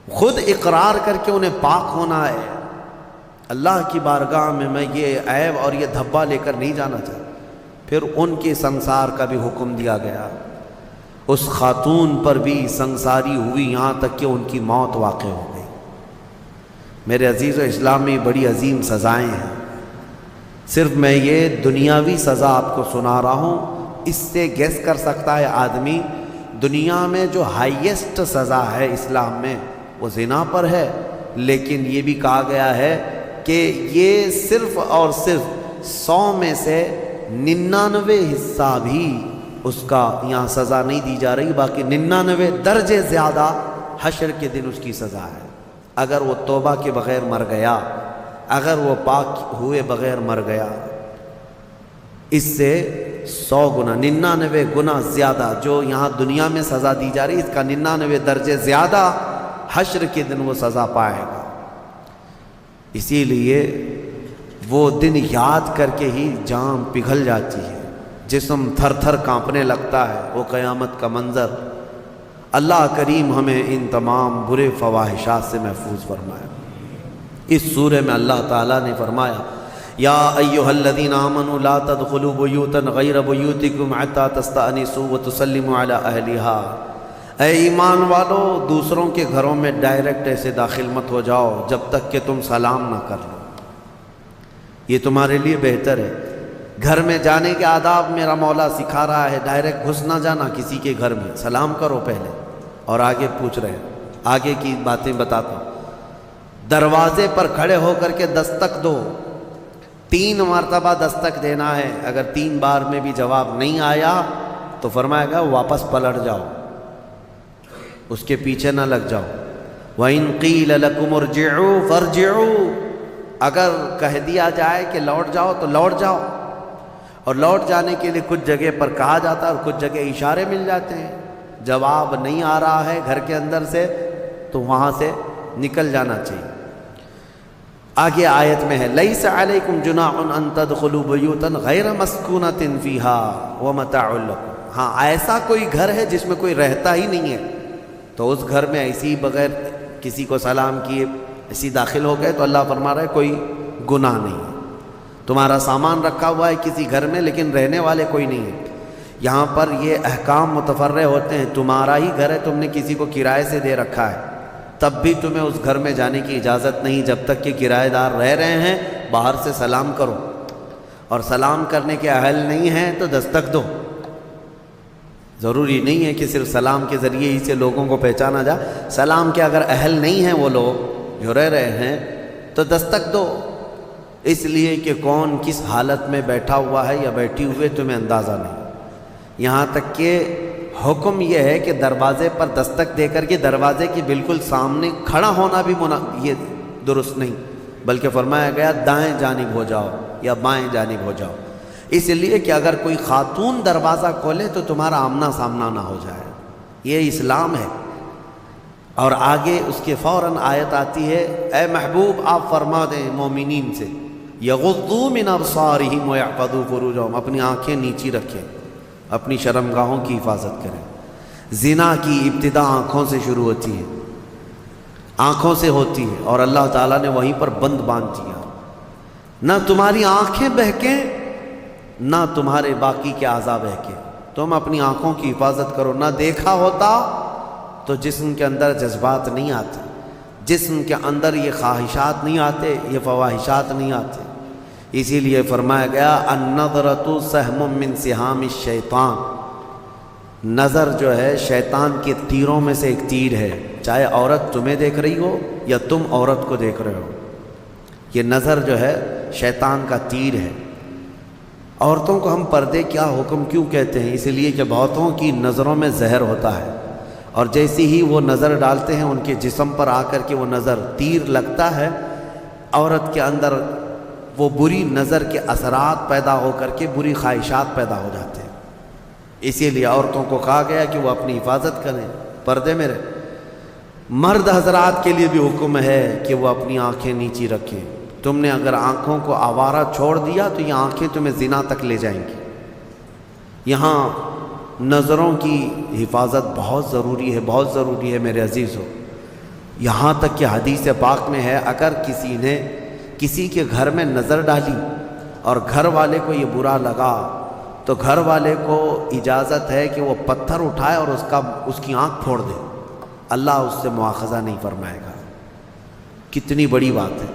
[SPEAKER 1] خود اقرار کر کے انہیں پاک ہونا ہے. اللہ کی بارگاہ میں یہ عیب اور یہ دھبا لے کر نہیں جانا چاہتا. پھر ان کے سنسار کا بھی حکم دیا گیا، اس خاتون پر بھی سنساری ہوئی، یہاں تک کہ ان کی موت واقع ہو گئی. میرے عزیز و اسلام میں بڑی عظیم سزائیں ہیں. صرف میں یہ دنیاوی سزا آپ کو سنا رہا ہوں، اس سے گیس کر سکتا ہے آدمی دنیا میں جو ہائیسٹ سزا ہے اسلام میں وہ زنا پر ہے، لیکن یہ بھی کہا گیا ہے کہ یہ صرف اور صرف 100 میں سے 99 حصہ بھی اس کا یہاں سزا نہیں دی جا رہی، باقی 99 درجے زیادہ حشر کے دن اس کی سزا ہے. اگر وہ توبہ کے بغیر مر گیا، اگر وہ پاک ہوئے بغیر مر گیا، اس سے 100 گنا 99 گنا زیادہ جو یہاں دنیا میں سزا دی جا رہی، اس کا 99 درجے زیادہ حشر کے دن وہ سزا پائے گا. اسی لیے وہ دن یاد کر کے ہی جان پگھل جاتی ہے، جسم تھر تھر کانپنے لگتا ہے. وہ قیامت کا منظر، اللہ کریم ہمیں ان تمام برے فواحشات سے محفوظ فرمائے. اس سورہ میں اللہ تعالیٰ نے فرمایا یا ایھا الذین آمنوا لا تدخلوا بیوتا غیر بیوتکم حتی تستأنسوا وتسلموا علی اہلہا. اے ایمان والو، دوسروں کے گھروں میں ڈائریکٹ ایسے داخل مت ہو جاؤ جب تک کہ تم سلام نہ کر لو. یہ تمہارے لیے بہتر ہے. گھر میں جانے کے آداب میرا مولا سکھا رہا ہے، ڈائریکٹ گھس نہ جانا کسی کے گھر میں، سلام کرو پہلے، اور آگے پوچھ رہے ہیں، آگے کی باتیں بتاتا ہوں. دروازے پر کھڑے ہو کر کے دستک دو، 3 مرتبہ دستک دینا ہے. اگر 3 بار میں بھی جواب نہیں آیا تو فرمائے گا واپس پلٹ جاؤ، اس کے پیچھے نہ لگ جاؤ. وَإِن قِيلَ لَكُمُ ارْجِعُوا فَارْجِعُوا، اگر کہہ دیا جائے کہ لوٹ جاؤ تو لوٹ جاؤ. اور لوٹ جانے کے لیے کچھ جگہ پر کہا جاتا ہے اور کچھ جگہ اشارے مل جاتے ہیں. جواب نہیں آ رہا ہے گھر کے اندر سے تو وہاں سے نکل جانا چاہیے. آگے آیت میں ہے لیس علیکم جناح ان تدخلوا بیوتا غیر مسکونۃ فیہا ومتاع لکم. ہاں ایسا کوئی گھر ہے جس میں کوئی رہتا ہی نہیں ہے تو اس گھر میں ایسی بغیر کسی کو سلام کیے ایسی داخل ہو گئے تو اللہ فرما رہا ہے کوئی گناہ نہیں ہے. تمہارا سامان رکھا ہوا ہے کسی گھر میں لیکن رہنے والے کوئی نہیں ہے. یہاں پر یہ احکام متفرع ہوتے ہیں. تمہارا ہی گھر ہے، تم نے کسی کو کرائے سے دے رکھا ہے، تب بھی تمہیں اس گھر میں جانے کی اجازت نہیں جب تک کہ کرایہ دار رہ رہے ہیں. باہر سے سلام کرو، اور سلام کرنے کے اہل نہیں ہیں تو دستک دو. ضروری نہیں ہے کہ صرف سلام کے ذریعے ہی سے لوگوں کو پہچانا جائے. سلام کے اگر اہل نہیں ہیں وہ لوگ جو رہ رہے ہیں تو دستک دو، اس لیے کہ کون کس حالت میں بیٹھا ہوا ہے یا بیٹھی ہوئے تمہیں اندازہ نہیں. یہاں تک کہ حکم یہ ہے کہ دروازے پر دستک دے کر کے دروازے کے بالکل سامنے کھڑا ہونا بھی یہ درست نہیں، بلکہ فرمایا گیا دائیں جانب ہو جاؤ یا بائیں جانب ہو جاؤ، اس لیے کہ اگر کوئی خاتون دروازہ کھولے تو تمہارا آمنا سامنا نہ ہو جائے. یہ اسلام ہے. اور آگے اس کے فوراً آیت آتی ہے اے محبوب آپ فرما دیں مومنین سے یغضوا من ابصارہم ویحفظوا فروجہم، اپنی آنکھیں نیچی رکھیں، اپنی شرمگاہوں کی حفاظت کریں. زنا کی ابتدا آنکھوں سے شروع ہوتی ہے، آنکھوں سے ہوتی ہے، اور اللہ تعالیٰ نے وہیں پر بند باندھ دیا. نہ تمہاری آنکھیں بہکیں نہ تمہارے باقی کے اعضاء بہکیں. تم اپنی آنکھوں کی حفاظت کرو. نہ دیکھا ہوتا تو جسم کے اندر جذبات نہیں آتے، جسم کے اندر یہ خواہشات نہیں آتے، یہ فواہشات نہیں آتے. اسی لیے فرمایا گیا النظرۃ سہم من سہام الشیطان، نظر جو ہے شیطان کے تیروں میں سے ایک تیر ہے. چاہے عورت تمہیں دیکھ رہی ہو یا تم عورت کو دیکھ رہے ہو، یہ نظر جو ہے شیطان کا تیر ہے. عورتوں کو ہم پردے کیا حکم کیوں کہتے ہیں؟ اس لیے کہ بہتوں کی نظروں میں زہر ہوتا ہے، اور جیسی ہی وہ نظر ڈالتے ہیں ان کے جسم پر آ کر کے وہ نظر تیر لگتا ہے، عورت کے اندر وہ بری نظر کے اثرات پیدا ہو کر کے بری خواہشات پیدا ہو جاتے ہیں۔ اسی لیے عورتوں کو کہا گیا کہ وہ اپنی حفاظت کریں، پردے میں رہیں۔ مرد حضرات کے لیے بھی حکم ہے کہ وہ اپنی آنکھیں نیچی رکھیں۔ تم نے اگر آنکھوں کو آوارہ چھوڑ دیا تو یہ آنکھیں تمہیں زنا تک لے جائیں گی۔ یہاں نظروں کی حفاظت بہت ضروری ہے، بہت ضروری ہے میرے عزیزو۔ یہاں تک کہ حدیث پاک میں ہے، اگر کسی نے کسی کے گھر میں نظر ڈالی اور گھر والے کو یہ برا لگا تو گھر والے کو اجازت ہے کہ وہ پتھر اٹھائے اور اس کی آنکھ پھوڑ دے، اللہ اس سے مواخذہ نہیں فرمائے گا۔ کتنی بڑی بات ہے،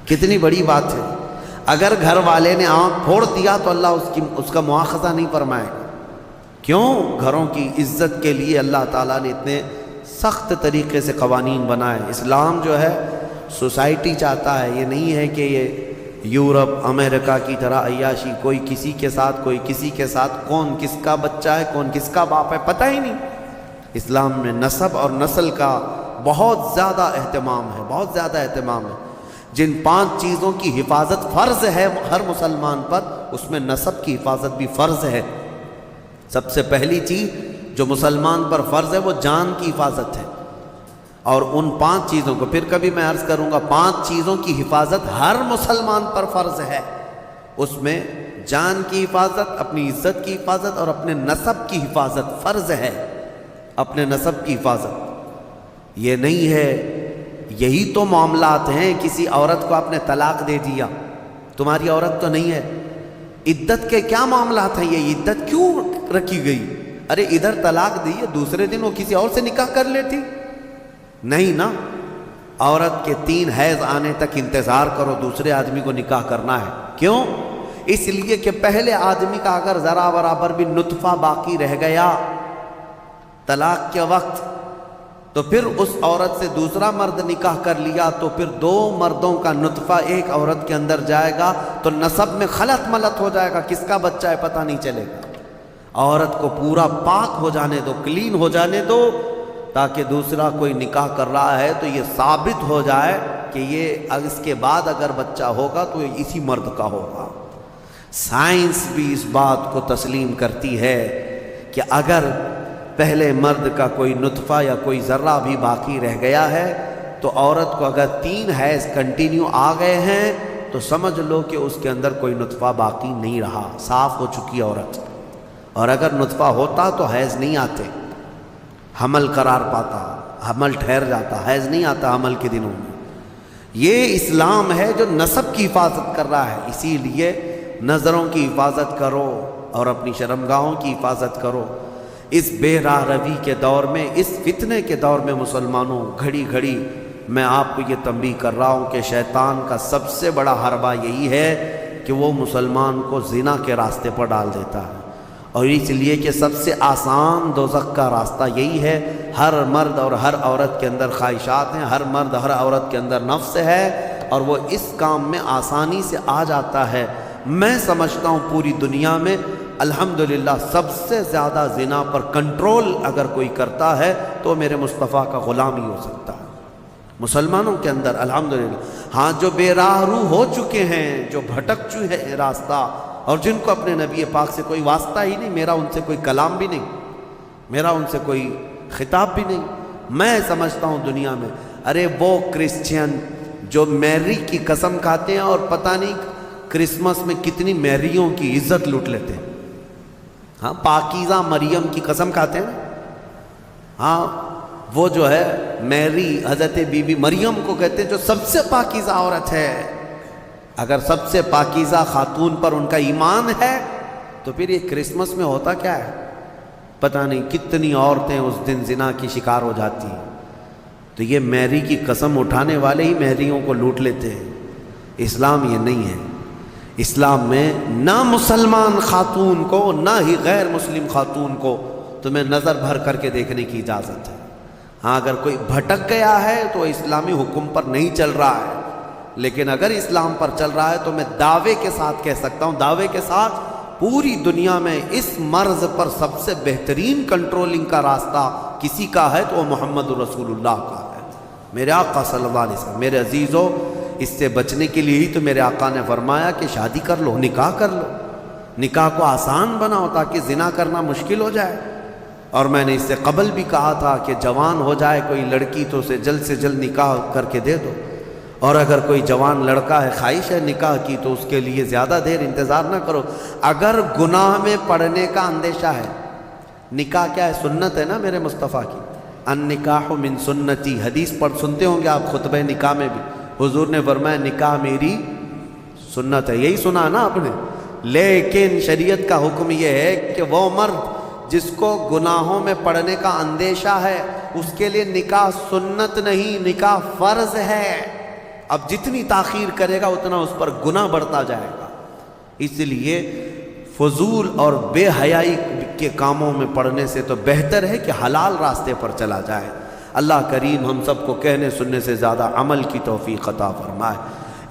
[SPEAKER 1] کتنی بڑی بات ہے۔ اگر گھر والے نے آنکھ پھوڑ دیا تو اللہ اس کا مواخذہ نہیں فرمائے گا۔ کیوں؟ گھروں کی عزت کے لیے اللہ تعالیٰ نے اتنے سخت طریقے سے قوانین بنائے۔ اسلام جو ہے سوسائٹی چاہتا ہے، یہ نہیں ہے کہ یہ یورپ امریکہ کی طرح عیاشی، کوئی کسی کے ساتھ کوئی کسی کے ساتھ، کون کس کا بچہ ہے کون کس کا باپ ہے پتہ ہی نہیں۔ اسلام میں نسب اور نسل کا بہت زیادہ اہتمام ہے، بہت زیادہ اہتمام ہے۔ جن 5 چیزوں کی حفاظت فرض ہے ہر مسلمان پر، اس میں نسب کی حفاظت بھی فرض ہے۔ سب سے پہلی چیز جو مسلمان پر فرض ہے وہ جان کی حفاظت ہے، اور ان 5 چیزوں کو پھر کبھی میں عرض کروں گا، 5 چیزوں کی حفاظت ہر مسلمان پر فرض ہے۔ اس میں جان کی حفاظت، اپنی عزت کی حفاظت اور اپنے نسب کی حفاظت فرض ہے۔ اپنے نسب کی حفاظت یہ نہیں ہے، یہی تو معاملات ہیں۔ کسی عورت کو آپ نے طلاق دے دیا، تمہاری عورت تو نہیں ہے، عدت کے کیا معاملات ہیں؟ یہ عدت کیوں رکھی گئی؟ ارے ادھر طلاق دی ہے، دوسرے دن وہ کسی اور سے نکاح کر لیتی؟ نہیں نا، عورت کے 3 حیض آنے تک انتظار کرو، دوسرے آدمی کو نکاح کرنا ہے۔ کیوں؟ اس لیے کہ پہلے آدمی کا اگر ذرا برابر بھی نطفہ باقی رہ گیا طلاق کے وقت، تو پھر اس عورت سے دوسرا مرد نکاح کر لیا تو پھر 2 مردوں کا نطفہ ایک عورت کے اندر جائے گا تو نسب میں خلط ملط ہو جائے گا، کس کا بچہ ہے پتہ نہیں چلے گا۔ عورت کو پورا پاک ہو جانے دو، کلین ہو جانے دو، تاکہ دوسرا کوئی نکاح کر رہا ہے تو یہ ثابت ہو جائے کہ یہ اس کے بعد اگر بچہ ہوگا تو یہ اسی مرد کا ہوگا۔ سائنس بھی اس بات کو تسلیم کرتی ہے کہ اگر پہلے مرد کا کوئی نطفہ یا کوئی ذرہ بھی باقی رہ گیا ہے تو عورت کو اگر 3 حیض کنٹینیو آ گئے ہیں تو سمجھ لو کہ اس کے اندر کوئی نطفہ باقی نہیں رہا، صاف ہو چکی عورت۔ اور اگر نطفہ ہوتا تو حیض نہیں آتے، حمل قرار پاتا، حمل ٹھہر جاتا، حیض نہیں آتا حمل کے دنوں میں۔ یہ اسلام ہے جو نسب کی حفاظت کر رہا ہے۔ اسی لیے نظروں کی حفاظت کرو اور اپنی شرمگاہوں کی حفاظت کرو۔ اس بے راہ روی کے دور میں، اس فتنے کے دور میں مسلمانوں، گھڑی گھڑی میں آپ کو یہ تنبیہ کر رہا ہوں کہ شیطان کا سب سے بڑا حربہ یہی ہے کہ وہ مسلمان کو زنا کے راستے پر ڈال دیتا ہے، اور اس لیے کہ سب سے آسان دوزخ کا راستہ یہی ہے۔ ہر مرد اور ہر عورت کے اندر خواہشات ہیں، ہر مرد ہر عورت کے اندر نفس ہے، اور وہ اس کام میں آسانی سے آ جاتا ہے۔ میں سمجھتا ہوں پوری دنیا میں الحمدللہ سب سے زیادہ زنا پر کنٹرول اگر کوئی کرتا ہے تو میرے مصطفیٰ کا غلام ہی ہو سکتا ہے مسلمانوں کے اندر، الحمدللہ۔ ہاں، جو بے راہ رو ہو چکے ہیں، جو بھٹک چکے ہیں راستہ، اور جن کو اپنے نبی پاک سے کوئی واسطہ ہی نہیں، میرا ان سے کوئی کلام بھی نہیں، میرا ان سے کوئی خطاب بھی نہیں، میں سمجھتا ہوں دنیا میں، ارے وہ کرسچین جو میری کی قسم کھاتے ہیں اور پتہ نہیں کرسمس میں کتنی میریوں کی عزت لوٹ لیتے ہیں۔ ہاں، پاکیزہ مریم کی قسم کھاتے ہیں، ہاں وہ جو ہے میری حضرت بی بی مریم کو کہتے ہیں جو سب سے پاکیزہ عورت ہے۔ اگر سب سے پاکیزہ خاتون پر ان کا ایمان ہے تو پھر یہ کرسمس میں ہوتا کیا ہے؟ پتہ نہیں کتنی عورتیں اس دن زنا کی شکار ہو جاتی ہیں۔ تو یہ میری کی قسم اٹھانے والے ہی میریوں کو لوٹ لیتے ہیں۔ اسلام یہ نہیں ہے۔ اسلام میں نہ مسلمان خاتون کو نہ ہی غیر مسلم خاتون کو تمہیں نظر بھر کر کے دیکھنے کی اجازت ہے۔ ہاں، اگر کوئی بھٹک گیا ہے تو اسلامی حکم پر نہیں چل رہا ہے، لیکن اگر اسلام پر چل رہا ہے تو میں دعوے کے ساتھ کہہ سکتا ہوں، دعوے کے ساتھ پوری دنیا میں اس مرض پر سب سے بہترین کنٹرولنگ کا راستہ کسی کا ہے تو وہ محمد رسول اللہ کا ہے، میرے آقا صلی اللہ علیہ وسلم۔ میرے عزیزو، اس سے بچنے کے لیے ہی تو میرے آقا نے فرمایا کہ شادی کر لو، نکاح کر لو، نکاح کو آسان بناؤ تاکہ زنا کرنا مشکل ہو جائے۔ اور میں نے اس سے قبل بھی کہا تھا کہ جوان ہو جائے کوئی لڑکی تو اسے جلد سے جلد نکاح کر کے دے دو، اور اگر کوئی جوان لڑکا ہے خواہش ہے نکاح کی تو اس کے لیے زیادہ دیر انتظار نہ کرو۔ اگر گناہ میں پڑنے کا اندیشہ ہے، نکاح کیا ہے؟ سنت ہے نا میرے مصطفیٰ کی، النکاح من سنتی، حدیث پڑھ سنتے ہوں گے آپ خطبہ نکاح میں بھی، حضور نے فرمایا نکاح میری سنت ہے، یہی سنا نا آپ نے۔ لیکن شریعت کا حکم یہ ہے کہ وہ مرد جس کو گناہوں میں پڑنے کا اندیشہ ہے اس کے لیے نکاح سنت نہیں، نکاح فرض ہے۔ اب جتنی تاخیر کرے گا اتنا اس پر گناہ بڑھتا جائے گا، اس لیے فضول اور بے حیائی کے کاموں میں پڑنے سے تو بہتر ہے کہ حلال راستے پر چلا جائے۔ اللہ کریم ہم سب کو کہنے سننے سے زیادہ عمل کی توفیق عطا فرمائے۔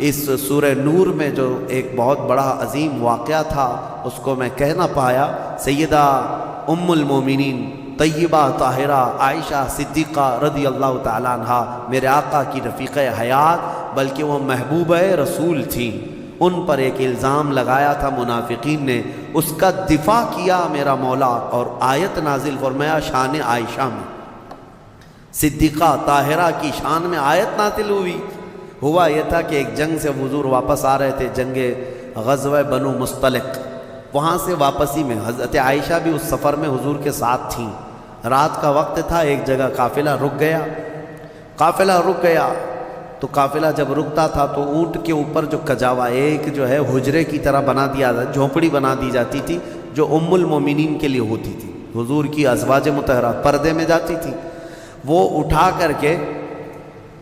[SPEAKER 1] اس سورہ نور میں جو ایک بہت بڑا عظیم واقعہ تھا اس کو میں کہہ نہ پایا، سیدہ ام المومنین طیبہ طاہرہ عائشہ صدیقہ رضی اللہ تعالیٰ عنہ میرے آقا کی رفیقہ حیات بلکہ وہ محبوبہ رسول تھیں، ان پر ایک الزام لگایا تھا منافقین نے، اس کا دفاع کیا میرا مولا اور آیت نازل فرمایا شان عائشہ میں، صدیقہ طاہرہ کی شان میں آیت نازل ہوئی۔ ہوا یہ تھا کہ ایک جنگ سے حضور واپس آ رہے تھے، جنگ غزوہ بنو مصطلق، وہاں سے واپسی میں حضرت عائشہ بھی اس سفر میں حضور کے ساتھ تھیں۔ رات کا وقت تھا، ایک جگہ قافلہ رک گیا تو قافلہ جب رکتا تھا تو اونٹ کے اوپر جو کجاوا ایک جو ہے حجرے کی طرح بنا دیا جاتا، جھونپڑی بنا دی جاتی تھی جو ام المومنین کے لیے ہوتی تھی، حضور کی ازواج مطہرات پردے میں جاتی تھی، وہ اٹھا کر کے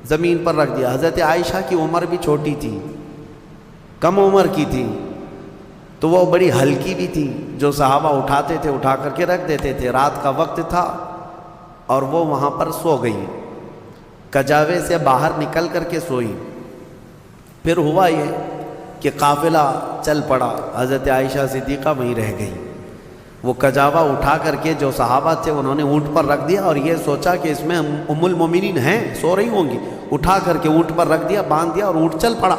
[SPEAKER 1] زمین پر رکھ دیا۔ حضرت عائشہ کی عمر بھی چھوٹی تھی، کم عمر کی تھی، تو وہ بڑی ہلکی بھی تھی، جو صحابہ اٹھاتے تھے اٹھا کر کے رکھ دیتے تھے۔ رات کا وقت تھا اور وہ وہاں پر سو گئی، کجاوے سے باہر نکل کر کے سوئی۔ پھر ہوا یہ کہ قافلہ چل پڑا، حضرت عائشہ صدیقہ وہیں رہ گئی۔ وہ کجاوا اٹھا کر کے جو صحابہ تھے انہوں نے اونٹ پر رکھ دیا اور یہ سوچا کہ اس میں ام المومنین ہیں، سو رہی ہوں گی، اٹھا کر کے اونٹ پر رکھ دیا، باندھ دیا اور اونٹ چل پڑا،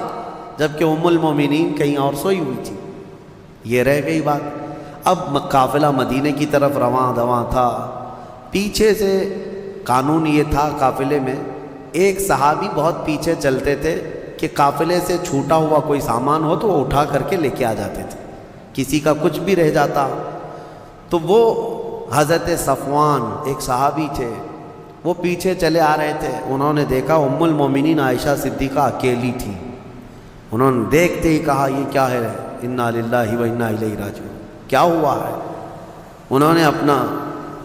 [SPEAKER 1] جبکہ ام المومنین کہیں اور سوئی ہوئی تھی۔ یہ رہ گئی بات۔ اب قافلہ مدینے کی طرف رواں دواں تھا، پیچھے سے قانون یہ تھا قافلے میں، ایک صحابی بہت پیچھے چلتے تھے کہ قافلے سے چھوٹا ہوا کوئی سامان ہو تو وہ اٹھا کر کے لے کے آ جاتے تھے، کسی کا کچھ بھی رہ جاتا تو وہ حضرت صفوان ایک صحابی تھے، وہ پیچھے چلے آ رہے تھے، انہوں نے دیکھا ام المومنین عائشہ صدیقہ اکیلی تھی، انہوں نے دیکھتے ہی کہا یہ کیا ہے، انا للہ و انا الیہ راجعون، کیا ہوا ہے؟ انہوں نے اپنا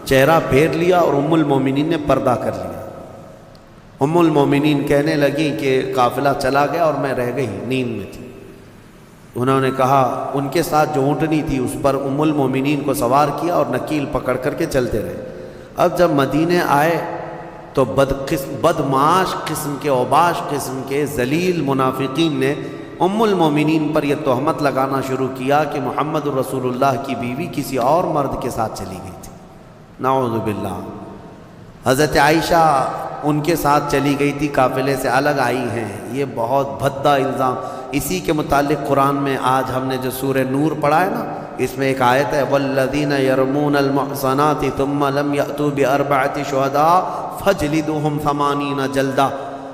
[SPEAKER 1] چہرہ پھیر لیا اور ام المومنین نے پردہ کر لیا۔ ام المومنین کہنے لگیں کہ قافلہ چلا گیا اور میں رہ گئی، نیند میں تھی۔ انہوں نے کہا ان کے ساتھ جو اونٹنی تھی اس پر ام المومنین کو سوار کیا اور نکیل پکڑ کر کے چلتے رہے۔ اب جب مدینے آئے تو بدمعاش قسم کے اوباش قسم کے ذلیل منافقین نے ام المومنین پر یہ تہمت لگانا شروع کیا کہ محمد رسول اللہ کی بیوی کسی اور مرد کے ساتھ چلی گئی تھی، نعوذ باللہ۔ حضرت عائشہ ان کے ساتھ چلی گئی تھی، قافلے سے الگ آئی ہیں، یہ بہت بھدا الزام۔ اسی کے متعلق قرآن میں آج ہم نے جو سورہ نور پڑھا ہے نا، اس میں ایک آیت ہے والذین یرمون المحصنات ثم لم یأتوا بأربعۃ شہداء فاجلدوہم 80 جلدہ۔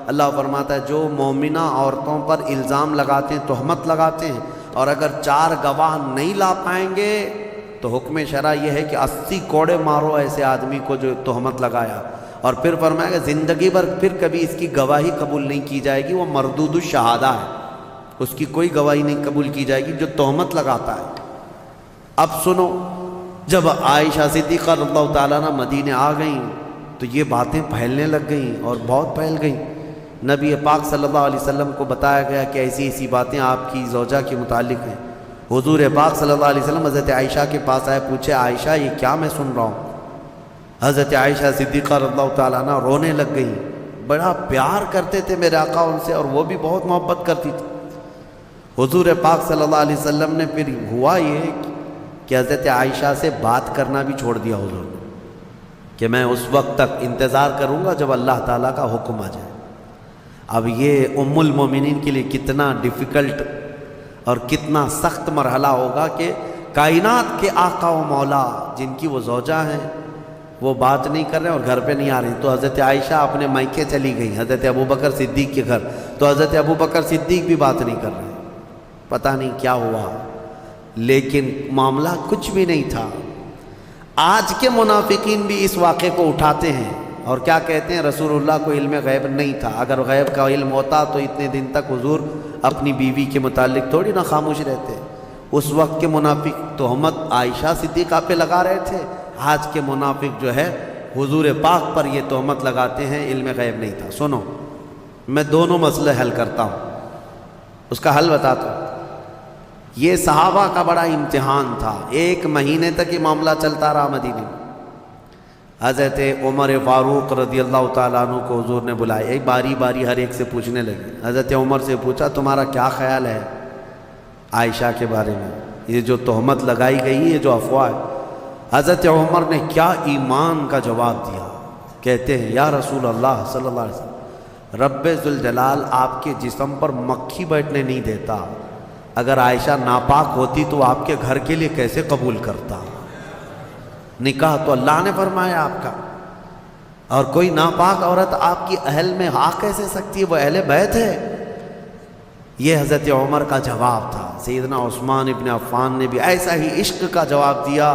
[SPEAKER 1] اللہ فرماتا ہے جو مومنہ عورتوں پر الزام لگاتے ہیں، تہمت لگاتے ہیں، اور اگر 4 گواہ نہیں لا پائیں گے تو حکم شرع یہ ہے کہ 80 کوڑے مارو ایسے آدمی کو جو تہمت لگایا۔ اور پھر فرمایا کہ زندگی بھر پھر کبھی اس کی گواہی قبول نہیں کی جائے گی، وہ مردود الشہادہ ہے، اس کی کوئی گواہی نہیں قبول کی جائے گی جو تہمت لگاتا ہے۔ اب سنو، جب عائشہ صدیقہ رضی اللہ تعالیٰ عنہ مدینے آ گئیں تو یہ باتیں پھیلنے لگ گئیں اور بہت پھیل گئیں۔ نبی پاک صلی اللہ علیہ وسلم کو بتایا گیا کہ ایسی ایسی باتیں آپ کی زوجہ کے متعلق ہیں۔ حضور پاک صلی اللہ علیہ وسلم حضرت عائشہ کے پاس آئے، پوچھے عائشہ یہ کیا میں سن رہا ہوں؟ حضرت عائشہ صدیقہ رضی اللہ تعالیٰ عنہ رونے لگ گئیں، بڑا پیار کرتے تھے میرے آقا ان سے، اور وہ بھی بہت محبت کرتی تھی۔ حضور پاک صلی اللہ علیہ وسلم نے پھر ہوا یہ کہ حضرت عائشہ سے بات کرنا بھی چھوڑ دیا حضور نے، کہ میں اس وقت تک انتظار کروں گا جب اللہ تعالیٰ کا حکم آ جائے۔ اب یہ ام المومنین کے لیے کتنا ڈیفیکلٹ اور کتنا سخت مرحلہ ہوگا کہ کائنات کے آقا و مولا جن کی وہ زوجہ ہیں وہ بات نہیں کر رہے اور گھر پہ نہیں آ رہی، تو حضرت عائشہ اپنے مائکے چلی گئی حضرت ابوبکر صدیق کے گھر، تو حضرت ابوبکر صدیق بھی بات نہیں کر رہے، پتہ نہیں کیا ہوا، لیکن معاملہ کچھ بھی نہیں تھا۔ آج کے منافقین بھی اس واقعے کو اٹھاتے ہیں اور کیا کہتے ہیں، رسول اللہ کو علم غیب نہیں تھا، اگر غیب کا علم ہوتا تو اتنے دن تک حضور اپنی بیوی کے متعلق تھوڑی نہ خاموش رہتے۔ اس وقت کے منافق تہمت عائشہ صدیقہ پہ لگا رہے تھے، آج کے منافق جو ہے حضور پاک پر یہ تہمت لگاتے ہیں علم غیب نہیں تھا۔ سنو، میں دونوں مسئلے حل کرتا ہوں، اس کا حل بتاتا ہوں۔ یہ صحابہ کا بڑا امتحان تھا، 1 مہینے تک یہ معاملہ چلتا رہا مدینے میں۔ حضرت عمر فاروق رضی اللہ تعالیٰ عنہ کو حضور نے بلایا، ایک باری باری ہر ایک سے پوچھنے لگے۔ حضرت عمر سے پوچھا تمہارا کیا خیال ہے عائشہ کے بارے میں، یہ جو تہمت لگائی گئی ہے، جو افواہ ہے۔ حضرت عمر نے کیا ایمان کا جواب دیا، کہتے ہیں یا رسول اللہ صلی اللہ علیہ وسلم، رب ذوالجلال آپ کے جسم پر مکھی بیٹھنے نہیں دیتا، اگر عائشہ ناپاک ہوتی تو آپ کے گھر کے لیے کیسے قبول کرتا؟ نکاح تو اللہ نے فرمایا آپ کا، اور کوئی ناپاک عورت آپ کی اہل میں آ کیسے سکتی ہے، وہ اہل بیت ہے۔ یہ حضرت عمر کا جواب تھا۔ سیدنا عثمان ابن عفان نے بھی ایسا ہی عشق کا جواب دیا،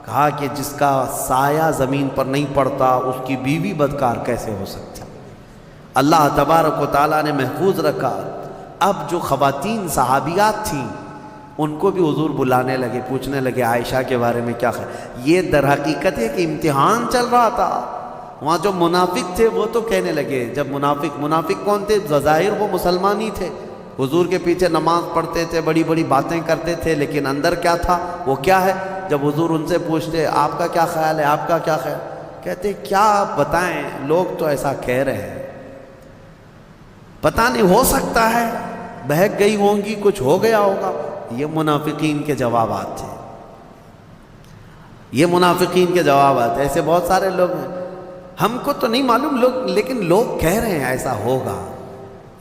[SPEAKER 1] کہا کہ جس کا سایہ زمین پر نہیں پڑتا اس کی بیوی بدکار کیسے ہو سکتی؟ اللہ تبارک و تعالیٰ نے محفوظ رکھا۔ اب جو خواتین صحابیات تھیں ان کو بھی حضور بلانے لگے، پوچھنے لگے عائشہ کے بارے میں کیا خیال۔ یہ در حقیقت ہے کہ امتحان چل رہا تھا۔ وہاں جو منافق تھے وہ تو کہنے لگے، جب منافق کون تھے؟ بظاہر وہ مسلمان ہی تھے، حضور کے پیچھے نماز پڑھتے تھے، بڑی بڑی باتیں کرتے تھے، لیکن اندر کیا تھا وہ کیا ہے؟ جب حضور ان سے پوچھتے آپ کا کیا خیال ہے، آپ کا کیا خیال، کہتے کیا بتائیں، لوگ تو ایسا کہہ رہے ہیں، پتہ نہیں، ہو سکتا ہے بہک گئی ہوں گی، کچھ ہو گیا ہوگا۔ یہ منافقین کے جوابات تھے، یہ منافقین کے جوابات۔ ایسے بہت سارے لوگ ہیں، ہم کو تو نہیں معلوم لوگ، لیکن لوگ کہہ رہے ہیں ایسا ہوگا۔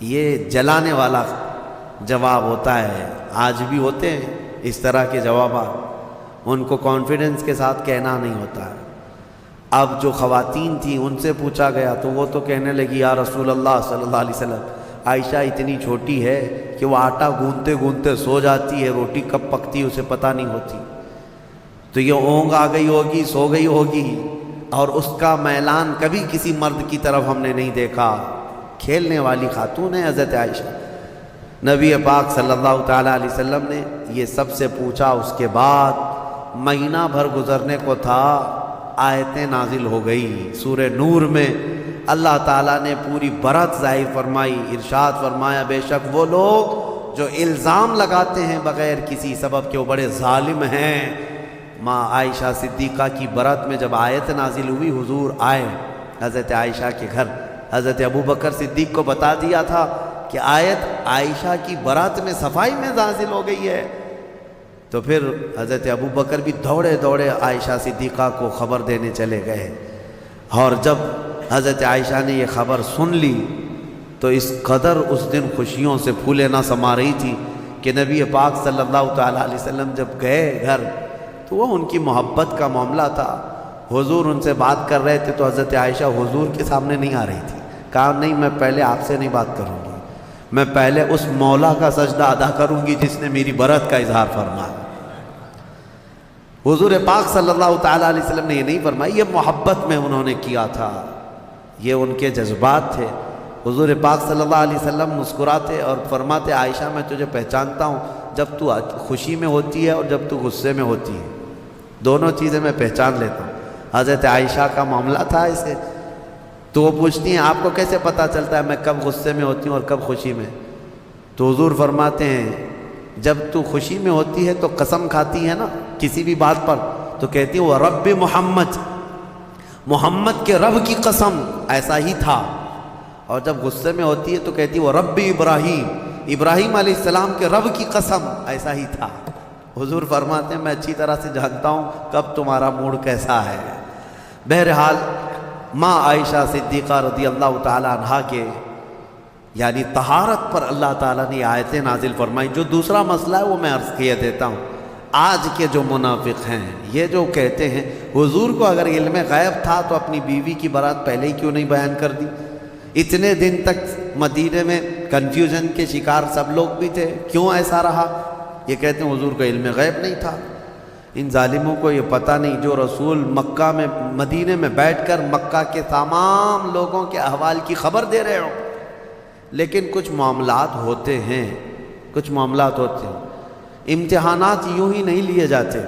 [SPEAKER 1] یہ جلانے والا جواب ہوتا ہے، آج بھی ہوتے ہیں اس طرح کے جوابات، ان کو کانفیڈنس کے ساتھ کہنا نہیں ہوتا ہے۔ اب جو خواتین تھیں ان سے پوچھا گیا تو وہ تو کہنے لگی یا رسول اللہ صلی اللہ علیہ وسلم، عائشہ اتنی چھوٹی ہے کہ وہ آٹا گوندتے گوندتے سو جاتی ہے، روٹی کب پکتی ہے اسے پتہ نہیں ہوتی، تو یہ اونگ آ گئی ہوگی، سو گئی ہوگی، اور اس کا میلان کبھی کسی مرد کی طرف ہم نے نہیں دیکھا۔ کھیلنے والی خاتون ہے حضرت عائشہ۔ نبی پاک صلی اللہ تعالیٰ علیہ وسلم نے یہ سب سے پوچھا، اس کے بعد مہینہ بھر گزرنے کو تھا، آیتیں نازل ہو گئی۔ سورہ نور میں اللہ تعالیٰ نے پوری برات ظاہر فرمائی، ارشاد فرمایا بے شک وہ لوگ جو الزام لگاتے ہیں بغیر کسی سبب کے وہ بڑے ظالم ہیں۔ ماں عائشہ صدیقہ کی برات میں جب آیت نازل ہوئی، حضور آئے حضرت عائشہ کے گھر، حضرت ابوبکر صدیق کو بتا دیا تھا کہ آیت عائشہ کی برات میں صفائی میں نازل ہو گئی ہے، تو پھر حضرت ابوبکر بھی دوڑے دوڑے عائشہ صدیقہ کو خبر دینے چلے گئے، اور جب حضرت عائشہ نے یہ خبر سن لی تو اس قدر اس دن خوشیوں سے پھولے نہ سما رہی تھی کہ نبی پاک صلی اللہ تعالیٰ علیہ وسلم جب گئے گھر تو وہ ان کی محبت کا معاملہ تھا۔ حضور ان سے بات کر رہے تھے تو حضرت عائشہ حضور کے سامنے نہیں آ رہی تھی، کہا نہیں میں پہلے آپ سے نہیں بات کروں گی، میں پہلے اس مولا کا سجدہ ادا کروں گی جس نے میری برات کا اظہار فرمایا۔ حضور پاک صلی اللہ تعالیٰ علیہ وسلم نے یہ نہیں فرمایا، یہ محبت میں انہوں نے کیا تھا، یہ ان کے جذبات تھے۔ حضور پاک صلی اللہ علیہ وسلم مسکراتے اور فرماتے عائشہ میں تجھے پہچانتا ہوں جب تو خوشی میں ہوتی ہے اور جب تو غصے میں ہوتی ہے، دونوں چیزیں میں پہچان لیتا ہوں۔ حضرت عائشہ کا معاملہ تھا اسے، تو وہ پوچھتی ہیں آپ کو کیسے پتہ چلتا ہے میں کب غصے میں ہوتی ہوں اور کب خوشی میں؟ تو حضور فرماتے ہیں جب تو خوشی میں ہوتی ہے تو قسم کھاتی ہے نا کسی بھی بات پر، تو کہتی ہے وہ رب محمد، محمد کے رب کی قسم، ایسا ہی تھا اور جب غصے میں ہوتی ہے تو کہتی وہ ربی ابراہیم، ابراہیم علیہ السلام کے رب کی قسم ایسا ہی تھا۔ حضور فرماتے ہیں میں اچھی طرح سے جانتا ہوں کب تمہارا موڈ کیسا ہے۔ بہرحال ماں عائشہ صدیقہ رضی اللہ تعالی عنہا کے یعنی طہارت پر اللہ تعالیٰ نے آیتیں نازل فرمائی۔ جو دوسرا مسئلہ ہے وہ میں عرض کیے دیتا ہوں۔ آج کے جو منافق ہیں یہ جو کہتے ہیں حضور کو اگر علم غیب تھا تو اپنی بیوی کی برات پہلے ہی کیوں نہیں بیان کر دی؟ اتنے دن تک مدینے میں کنفیوژن کے شکار سب لوگ بھی تھے، کیوں ایسا رہا؟ یہ کہتے ہیں حضور کو علم غیب نہیں تھا۔ ان ظالموں کو یہ پتہ نہیں جو رسول مکہ میں مدینے میں بیٹھ کر مکہ کے تمام لوگوں کے احوال کی خبر دے رہے ہو۔ لیکن کچھ معاملات ہوتے ہیں، کچھ معاملات ہوتے ہیں، امتحانات یوں ہی نہیں لیے جاتے۔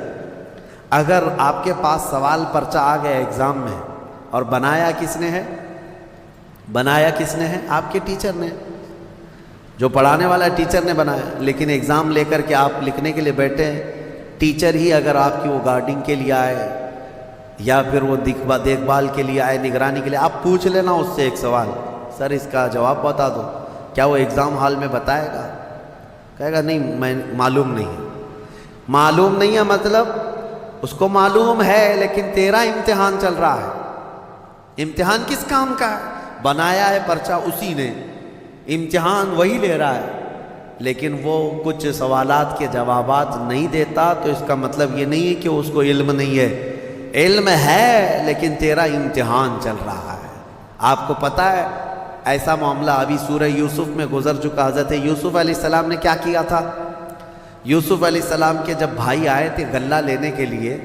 [SPEAKER 1] اگر آپ کے پاس سوال پرچہ آ گیا ایگزام میں اور بنایا کس نے ہے؟ بنایا کس نے ہے؟ آپ کے ٹیچر نے، جو پڑھانے والا ٹیچر نے بنایا، لیکن ایگزام لے کر کے آپ لکھنے کے لیے بیٹھے ہیں۔ ٹیچر ہی اگر آپ کی وہ گارڈنگ کے لیے آئے یا پھر وہ دیکھ بھال کے لیے آئے، نگرانی کے لیے، آپ پوچھ لینا اس سے ایک سوال، سر اس کا جواب بتا دو، کیا وہ ایگزام ہال میں بتائے گا؟ کہے گا نہیں میں معلوم نہیں ہے۔ معلوم نہیں ہے مطلب اس کو معلوم ہے لیکن تیرا امتحان چل رہا ہے۔ امتحان کس کام کا ہے؟ بنایا ہے پرچہ اسی نے، امتحان وہی لے رہا ہے، لیکن وہ کچھ سوالات کے جوابات نہیں دیتا تو اس کا مطلب یہ نہیں ہے کہ اس کو علم نہیں ہے۔ علم ہے لیکن تیرا امتحان چل رہا ہے۔ آپ کو پتہ ہے ایسا معاملہ ابھی سورہ یوسف میں گزر چکا۔ حضرت یوسف علیہ السلام نے کیا کیا تھا؟ یوسف علیہ السلام کے جب بھائی آئے تھے غلہ لینے کے لیے،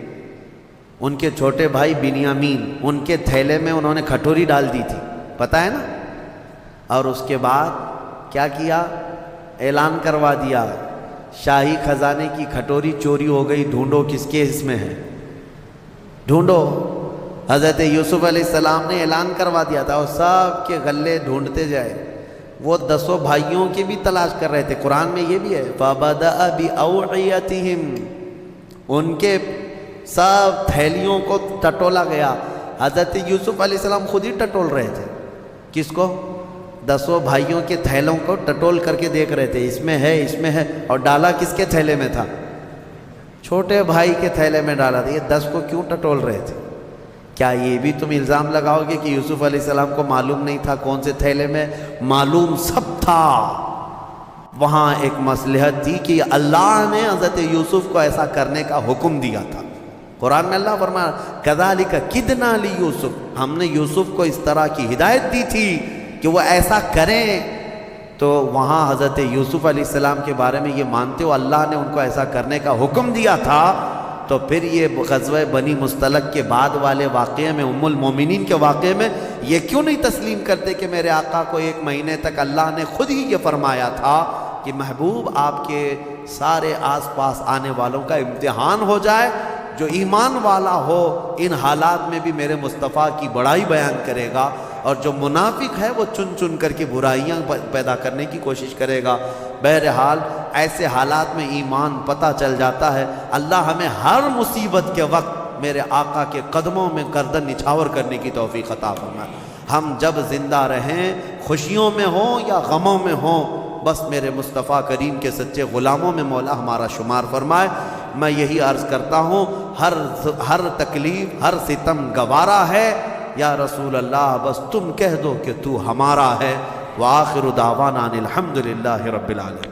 [SPEAKER 1] ان کے چھوٹے بھائی بنیامین، ان کے تھیلے میں انہوں نے کھٹوری ڈال دی تھی، پتہ ہے نا؟ اور اس کے بعد کیا کیا؟ اعلان کروا دیا شاہی خزانے کی کھٹوری چوری ہو گئی، ڈھونڈو کس کے حصے میں ہے، ڈھونڈو۔ حضرت یوسف علیہ السلام نے اعلان کروا دیا تھا اور سب کے غلے ڈھونڈتے جائے۔ وہ 10 بھائیوں کی بھی تلاش کر رہے تھے، قرآن میں یہ بھی ہے فَبَدَأَ بِأَوْعِيَتِهِمْ، ان کے سب تھیلیوں کو ٹٹولا گیا۔ حضرت یوسف علیہ السلام خود ہی ٹٹول رہے تھے، کس کو؟ 10 بھائیوں کے تھیلوں کو ٹٹول کر کے دیکھ رہے تھے، اس میں ہے، اس میں ہے، اور ڈالا کس کے تھیلے میں تھا؟ چھوٹے بھائی کے تھیلے میں ڈالا تھا۔ یہ 10 کو کیوں ٹٹول رہے تھے؟ کیا یہ بھی تم الزام لگاؤ گے کہ یوسف علیہ السلام کو معلوم نہیں تھا کون سے تھیلے میں؟ معلوم سب تھا۔ وہاں ایک مصلحت تھی کہ اللہ نے حضرت یوسف کو ایسا کرنے کا حکم دیا تھا۔ قرآن میں اللہ فرمایا کذالک کدنا لیوسف، ہم نے یوسف کو اس طرح کی ہدایت دی تھی کہ وہ ایسا کریں۔ تو وہاں حضرت یوسف علیہ السلام کے بارے میں یہ مانتے ہو اللہ نے ان کو ایسا کرنے کا حکم دیا تھا، تو پھر یہ غزوہ بنی مصطلق کے بعد والے واقعے میں، ام المومنین کے واقعے میں یہ کیوں نہیں تسلیم کرتے کہ میرے آقا کو 1 مہینے تک اللہ نے خود ہی یہ فرمایا تھا کہ محبوب آپ کے سارے آس پاس آنے والوں کا امتحان ہو جائے، جو ایمان والا ہو ان حالات میں بھی میرے مصطفیٰ کی بڑائی بیان کرے گا، اور جو منافق ہے وہ چن چن کر کے برائیاں پیدا کرنے کی کوشش کرے گا۔ بہرحال ایسے حالات میں ایمان پتہ چل جاتا ہے۔ اللہ ہمیں ہر مصیبت کے وقت میرے آقا کے قدموں میں گردن نچھاور کرنے کی توفیق عطا فرمائے۔ ہم جب زندہ رہیں، خوشیوں میں ہوں یا غموں میں ہوں، بس میرے مصطفیٰ کریم کے سچے غلاموں میں مولا ہمارا شمار فرمائے۔ میں یہی عرض کرتا ہوں، ہر تکلیف، ہر ستم گوارا ہے، یا رسول اللہ بس تم کہہ دو کہ تو ہمارا ہے۔ وآخر دعوانا الحمدللہ رب العالمین۔